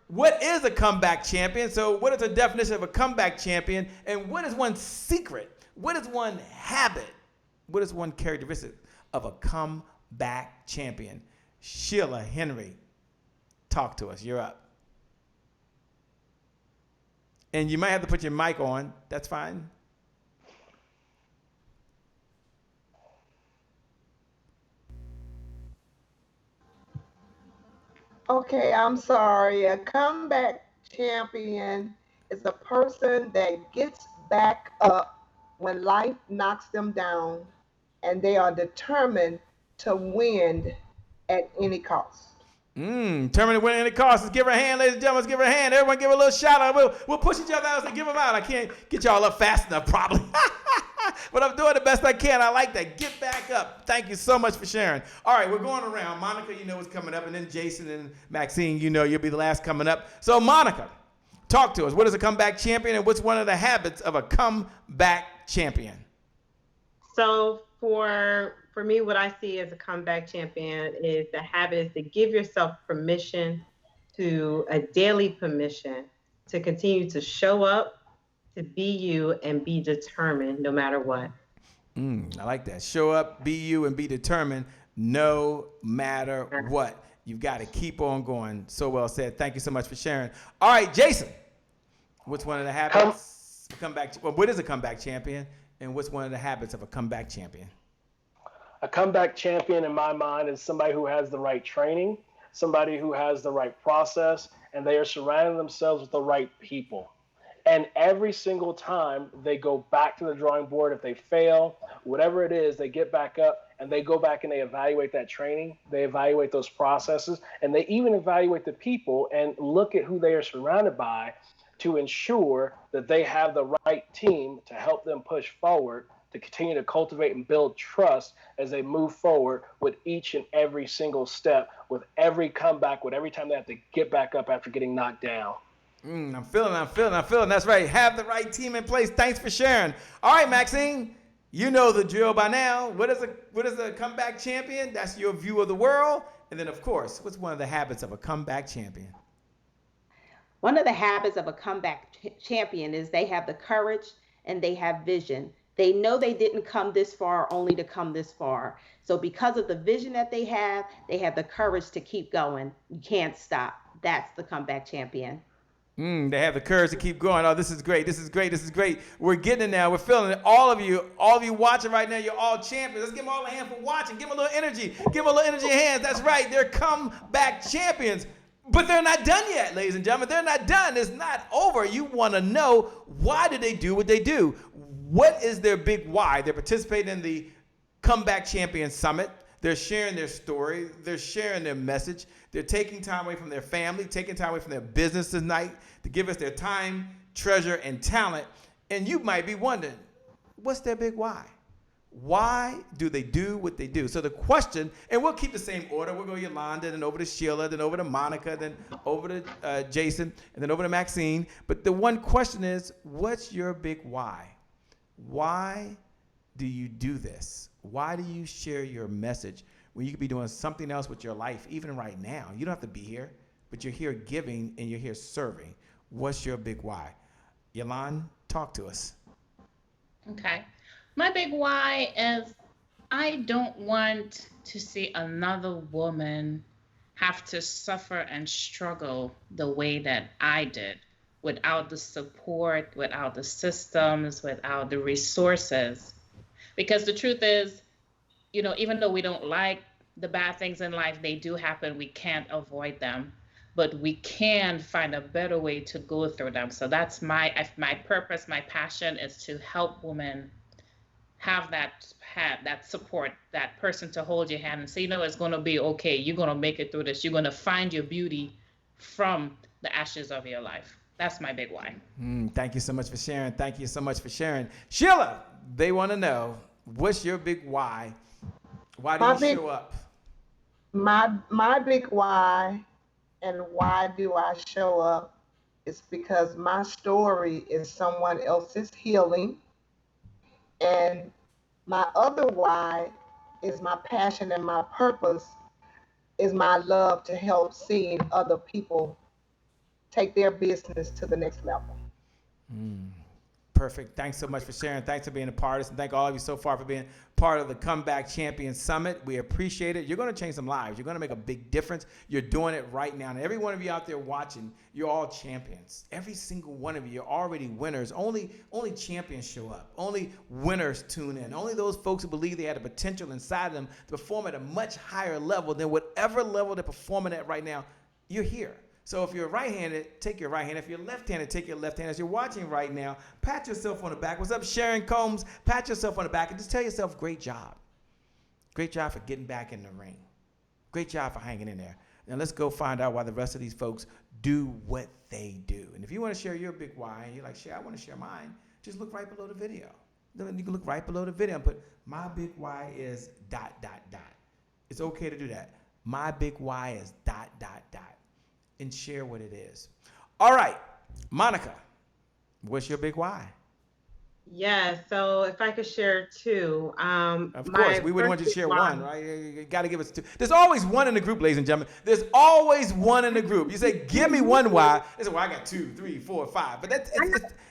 what is a comeback champion. So what is the definition of a comeback champion? And what is one secret? What is one habit? What is one characteristic of a comeback champion? Sheila Henry, talk to us. You're up. And you might have to put your mic on. That's fine. Okay, I'm sorry. A comeback champion is a person that gets back up when life knocks them down and they are determined to win at any cost. Determined to win at any cost. Let's give her a hand, ladies and gentlemen. Let's give her a hand. Everyone give her a little shout out. We'll push each other out and give them out. I can't get y'all up fast enough, probably. But I'm doing the best I can. I like that. Get back up. Thank you so much for sharing. All right, we're going around. Monica, you know what's coming up. And then Jason and Maxine, you know you'll be the last coming up. So, Monica, talk to us. What is a comeback champion, and what's one of the habits of a comeback champion? So for me, what I see as a comeback champion is the habit is to give yourself permission, to a daily permission to continue to show up, to be you, and be determined no matter what. I like that. Show up, be you, and be determined no matter what. You've got to keep on going. So well said. Thank you so much for sharing. All right, Jason, what's one of the habits? What is a comeback champion, and what's one of the habits of a comeback champion? A comeback champion in my mind is somebody who has the right training, somebody who has the right process, and they are surrounding themselves with the right people. And every single time they go back to the drawing board, if they fail, whatever it is, they get back up and they go back and they evaluate that training, they evaluate those processes, and they even evaluate the people and look at who they are surrounded by to ensure that they have the right team to help them push forward, to continue to cultivate and build trust as they move forward with each and every single step, with every comeback, with every time they have to get back up after getting knocked down. I'm feeling. That's right. Have the right team in place. Thanks for sharing. All right, Maxine, you know the drill by now. What is a comeback champion? That's your view of the world. And then, of course, what's one of the habits of a comeback champion? One of the habits of a comeback champion is they have the courage and they have vision. They know they didn't come this far only to come this far. So because of the vision that they have the courage to keep going. You can't stop. That's the comeback champion. They have the courage to keep going. Oh, this is great. We're getting it now. We're feeling it. All of you watching right now, you're all champions. Let's give them all a hand for watching. Give them a little energy. Give them a little energy in hands. That's right. They're comeback champions. But they're not done yet, ladies and gentlemen. They're not done. It's not over. You want to know, why did they do what they do? What is their big why? They're participating in the Comeback Champion Summit. They're sharing their story. They're sharing their message. They're taking time away from their family, taking time away from their business tonight to give us their time, treasure, and talent. And you might be wondering, what's their big why? Why do they do what they do? So the question, and we'll keep the same order. We'll go Yolande, then over to Sheila, then over to Monica, then over to Jason, and then over to Maxine. But the one question is, what's your big why? Why do you do this? Why do you share your message when you could be doing something else with your life, even right now? You don't have to be here, but you're here giving and you're here serving. What's your big why? Yolande, talk to us. Okay. My big why is I don't want to see another woman have to suffer and struggle the way that I did, without the support, without the systems, without the resources. Because the truth is, you know, even though we don't like the bad things in life, they do happen. We can't avoid them, but we can find a better way to go through them. So that's my purpose, my passion is to help women have that support, that person to hold your hand and say, you know, it's going to be okay. You're going to make it through this. You're going to find your beauty from the ashes of your life. That's my big why. Thank you so much for sharing. Thank you so much for sharing. Sheila, they want to know, what's your big why? Why do you show up? My big why, and why do I show up, is because my story is someone else's healing. And my other why is my passion, and my purpose is my love to help seeing other people take their business to the next level. Perfect. Thanks so much for sharing. Thanks for being a part of this. And thank all of you so far for being part of the Comeback Champion Summit. We appreciate it. You're going to change some lives. You're going to make a big difference. You're doing it right now. And every one of you out there watching, you're all champions. Every single one of you are already winners. Only champions show up. Only winners tune in. Only those folks who believe they had the potential inside them to perform at a much higher level than whatever level they're performing at right now, you're here. So if you're right-handed, take your right hand. If you're left-handed, take your left hand. As you're watching right now, pat yourself on the back. What's up, Sharon Combs? Pat yourself on the back and just tell yourself, great job. Great job for getting back in the ring. Great job for hanging in there. Now let's go find out why the rest of these folks do what they do. And if you want to share your big why, and you're like, I want to share mine, just look right below the video. Then you can look right below the video and put, my big why is ... It's okay to do that. My big why is ... And share what it is. All right, Monica, what's your big why? Yeah, so if I could share two. Of course, we wouldn't want you to share one, right? You got to give us two. There's always one in the group, ladies and gentlemen. There's always one in the group. You say, give me one why. They say, well, I got 2, 3, 4, 5. But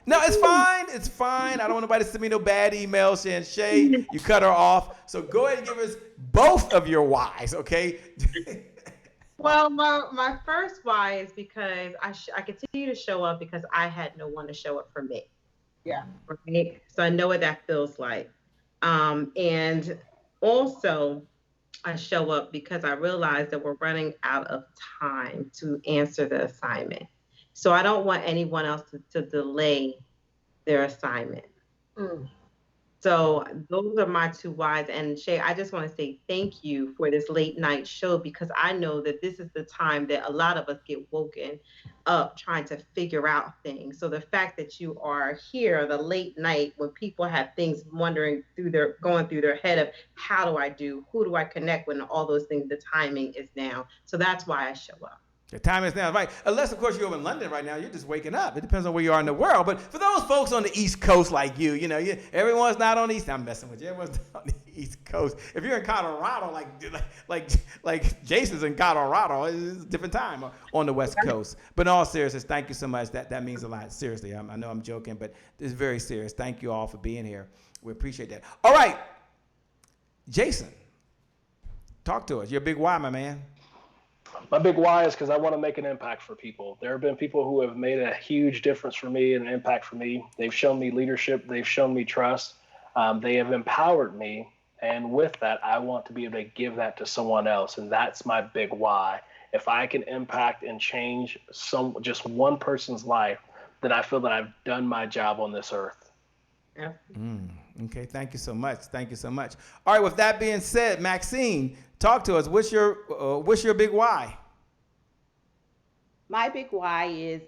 no, it's fine. It's fine. I don't want nobody to send me no bad emails saying, Shay, you cut her off. So go ahead and give us both of your whys, okay? Well, my first why is because I continue to show up because I had no one to show up for me. Yeah. Right. So I know what that feels like. And also I show up because I realize that we're running out of time to answer the assignment. So I don't want anyone else to delay their assignment. Mm. So those are my two whys. And Shay, I just want to say thank you for this late night show, because I know that this is the time that a lot of us get woken up trying to figure out things. So the fact that you are here the late night when people have things going through their head of how do I do, who do I connect with, and all those things, the timing is now. So that's why I show up. The time is now, right? Unless, of course, you're over in London right now. You're just waking up. It depends on where you are in the world. But for those folks on the East Coast like you, everyone's not on the East. I'm messing with you. Everyone's not on the East Coast. If you're in Colorado, like Jason's in Colorado, it's a different time on the West Coast. But in all seriousness, thank you so much. That means a lot. Seriously, I know I'm joking, but it's very serious. Thank you all for being here. We appreciate that. All right, Jason, talk to us. You're a big why, my man. My big why is because I want to make an impact for people. There have been people who have made a huge difference for me and an impact for me. They've shown me leadership. They've shown me trust. They have empowered me. And with that, I want to be able to give that to someone else. And that's my big why. If I can impact and change just one person's life, then I feel that I've done my job on this earth. Yeah. Okay, thank you so much. Thank you so much. All right, with that being said, Maxine, talk to us. What's your big why? My big why is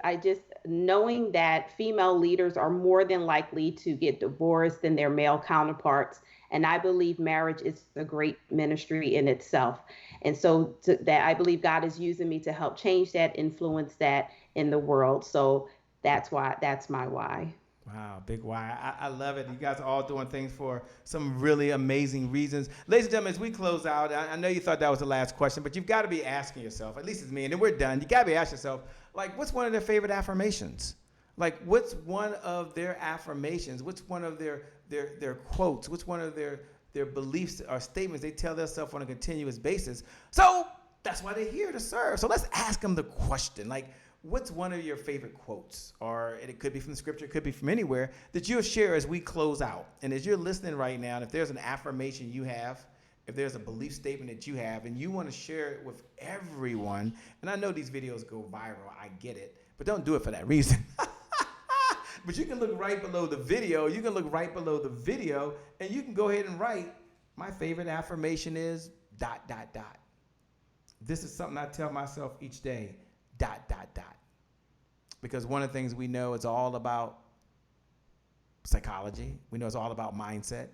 knowing that female leaders are more than likely to get divorced than their male counterparts. And I believe marriage is a great ministry in itself. And so that I believe God is using me to help change that, influence that in the world. So that's my why. Wow, big why. I love it. You guys are all doing things for some really amazing reasons. Ladies and gentlemen, as we close out, I know you thought that was the last question, but you've got to be asking yourself, at least it's me, and then we're done. You got to be asking yourself, what's one of their favorite affirmations? What's one of their affirmations? What's one of their quotes? What's one of their beliefs or statements they tell themselves on a continuous basis? So that's why they're here to serve. So let's ask them the question, what's one of your favorite quotes? Or it could be from the scripture, it could be from anywhere, that you'll share as we close out. And as you're listening right now, and if there's an affirmation you have, if there's a belief statement that you have, and you want to share it with everyone, and I know these videos go viral, I get it, but don't do it for that reason. But you can look right below the video, and you can go ahead and write, my favorite affirmation is ... This is something I tell myself each day, ... Because one of the things we know is all about psychology. We know it's all about mindset.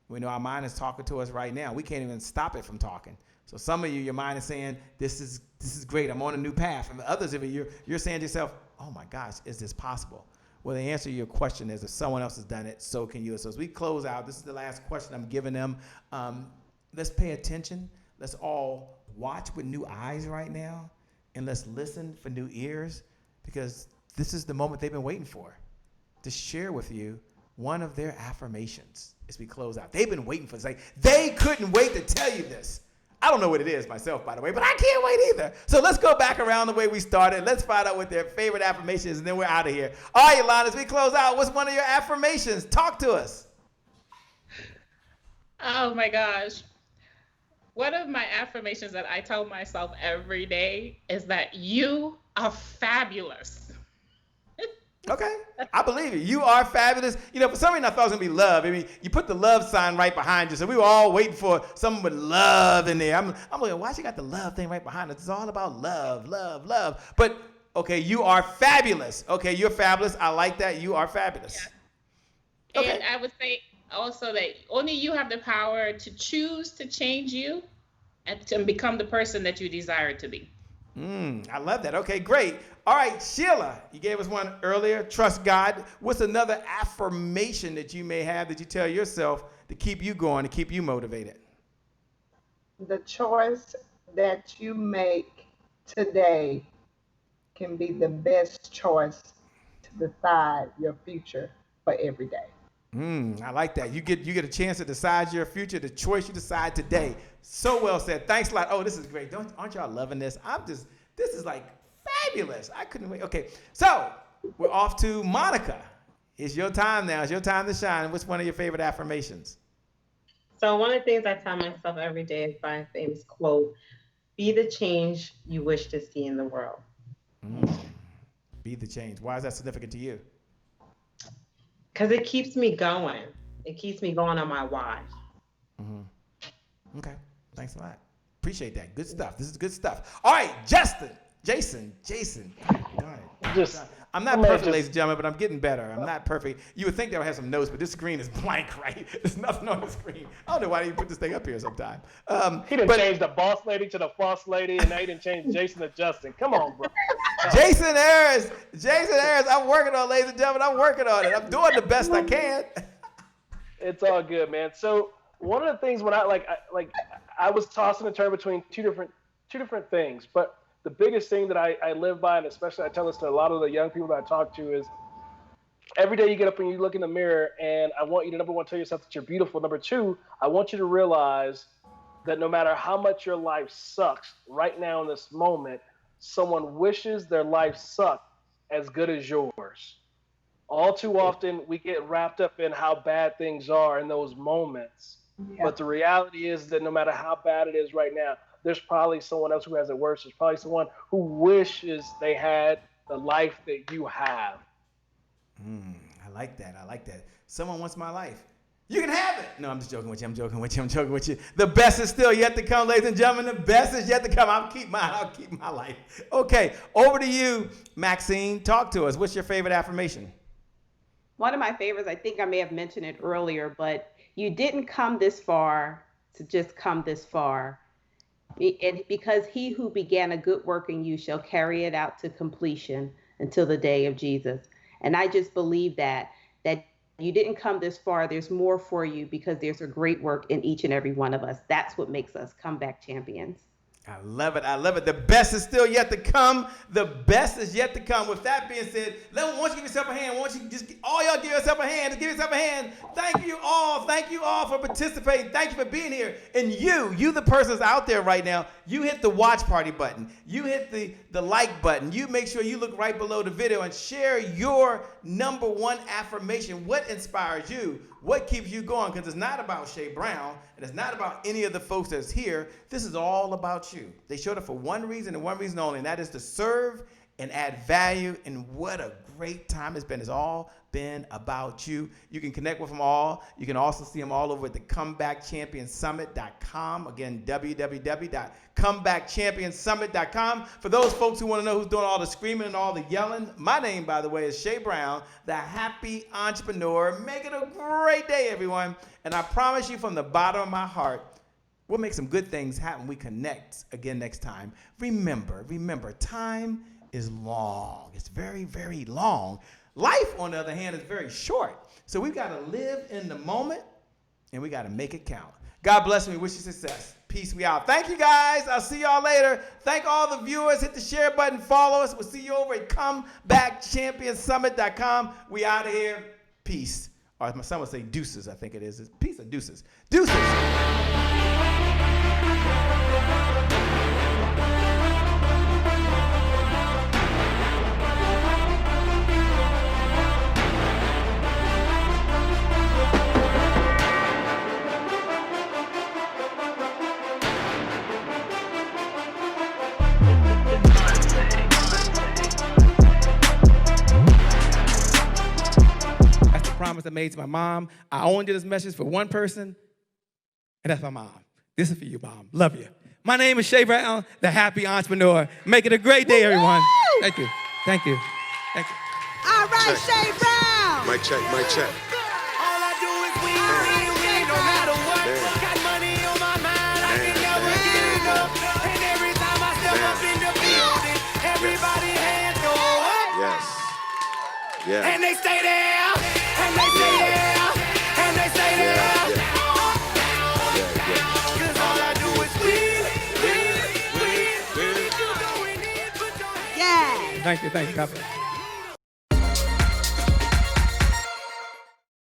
We know our mind is talking to us right now. We can't even stop it from talking. So some of you, your mind is saying, this is great. I'm on a new path. And others of you, you're saying to yourself, oh my gosh, is this possible? Well, the answer to your question is if someone else has done it, so can you. So as we close out, this is the last question I'm giving them. Let's pay attention. Let's all watch with new eyes right now. And let's listen for new ears, because this is the moment they've been waiting for, to share with you one of their affirmations as we close out. They've been waiting for this. They couldn't wait to tell you this. I don't know what it is myself, by the way, but I can't wait either. So let's go back around the way we started. Let's find out what their favorite affirmation is, and then we're out of here. All right, Yolande, as we close out, what's one of your affirmations? Talk to us. Oh my gosh. One of my affirmations that I tell myself every day is that you are fabulous. Okay, I believe you. You are fabulous. You know, for some reason I thought it was gonna be love. I mean, you put the love sign right behind you, so we were all waiting for someone with love in there. I'm like, why she got the love thing right behind us? It's all about love, love, love. But okay, you are fabulous. Okay, you're fabulous. I like that. You are fabulous. Yeah. Okay. And I would say also that only you have the power to choose to change you and to become the person that you desire to be. I love that. Okay, great. All right, Sheila, you gave us one earlier. Trust God. What's another affirmation that you may have that you tell yourself to keep you going, to keep you motivated? The choice that you make today can be the best choice to decide your future for every day. I like that. You get a chance to decide your future, the choice you decide today. So well said. Thanks a lot. Oh, this is great. Aren't y'all loving this? This is like fabulous. I couldn't wait. Okay, so we're off to Monica. It's your time now. It's your time to shine. What's one of your favorite affirmations? So one of the things I tell myself every day is by a famous quote, be the change you wish to see in the world. Be the change. Why is that significant to you? Because it keeps me going. It keeps me going on my why. Okay. Thanks a lot. Appreciate that. Good stuff. This is good stuff. All right, Jason. Darn it. I'm not perfect, ladies and gentlemen, but I'm getting better. I'm not perfect. You would think that I would have some notes, but this screen is blank, right? There's nothing on the screen. I don't know why you put this thing up here sometime. He didn't change the boss lady to the boss lady, and now he didn't change Jason to Justin. Come on, bro. Jason Harris, I'm working on it, ladies and gentlemen. I'm working on it. I'm doing the best I can. It's all good, man. So one of the things when I was tossing a turn between two different things, but the biggest thing that I live by, and especially I tell this to a lot of the young people that I talk to, is every day you get up and you look in the mirror, and I want you to, number one, tell yourself that you're beautiful. Number two, I want you to realize that no matter how much your life sucks right now in this moment, someone wishes their life sucked as good as yours. All too often, we get wrapped up in how bad things are in those moments. Yeah. But the reality is that no matter how bad it is right now, there's probably someone else who has it worse. There's probably someone who wishes they had the life that you have. I like that. Someone wants my life. You can have it. No, I'm just joking with you. The best is still yet to come, ladies and gentlemen. The best is yet to come. I'll keep my life. Okay, over to you, Maxine. Talk to us. What's your favorite affirmation? One of my favorites, I think I may have mentioned it earlier, but you didn't come this far to just come this far. Because he who began a good work in you shall carry it out to completion until the day of Jesus. And I just believe that you didn't come this far. There's more for you because there's a great work in each and every one of us. That's what makes us comeback champions. I love it. The best is still yet to come. With that being said, why don't you give yourself a hand? Why don't you all y'all give yourself a hand? Just give yourself a hand. Thank you all for participating. Thank you for being here. And you the persons out there right now, you hit the watch party button. You hit the like button. You make sure you look right below the video and share your number one affirmation. What inspires you? What keeps you going? Because it's not about Shay Brown, and it's not about any of the folks that's here. This is all about you. They showed up for one reason and one reason only, and that is to serve and add value. And what a great time it's been. It's all been about you. You can connect with them all. You can also see them all over at the comebackchampionsummit.com. Again, www.comebackchampionsummit.com. For those folks who want to know who's doing all the screaming and all the yelling, my name, by the way, is Shay Brown, the happy entrepreneur. Make it a great day, everyone. And I promise you from the bottom of my heart, we'll make some good things happen. We connect again next time. Remember, time is long. It's very, very long. Life, on the other hand, is very short. So we've got to live in the moment, and we got to make it count. God bless me. Wish you success. Peace. We out. Thank you, guys. I'll see y'all later. Thank all the viewers. Hit the share button. Follow us. We'll see you over at comebackchampionsummit.com. We out of here. Peace. Or some would say deuces, I think it is. It's peace or deuces. Deuces. promise I made to my mom. I only did this message for one person, and that's my mom. This is for you, Mom. Love you. My name is Shay Brown, the Happy Entrepreneur. Make it a great day, everyone. Thank you. Thank you. Thank you. All right, Shay Brown. Mic check, mic check. All I do is win, no matter what. Got money on my mind, I can never get enough. And every time I step up in the building, everybody hands go up. Yes. Yeah. And they stay there, and they stay there, and they stay there. Cause all I do is win. Thank you. God bless.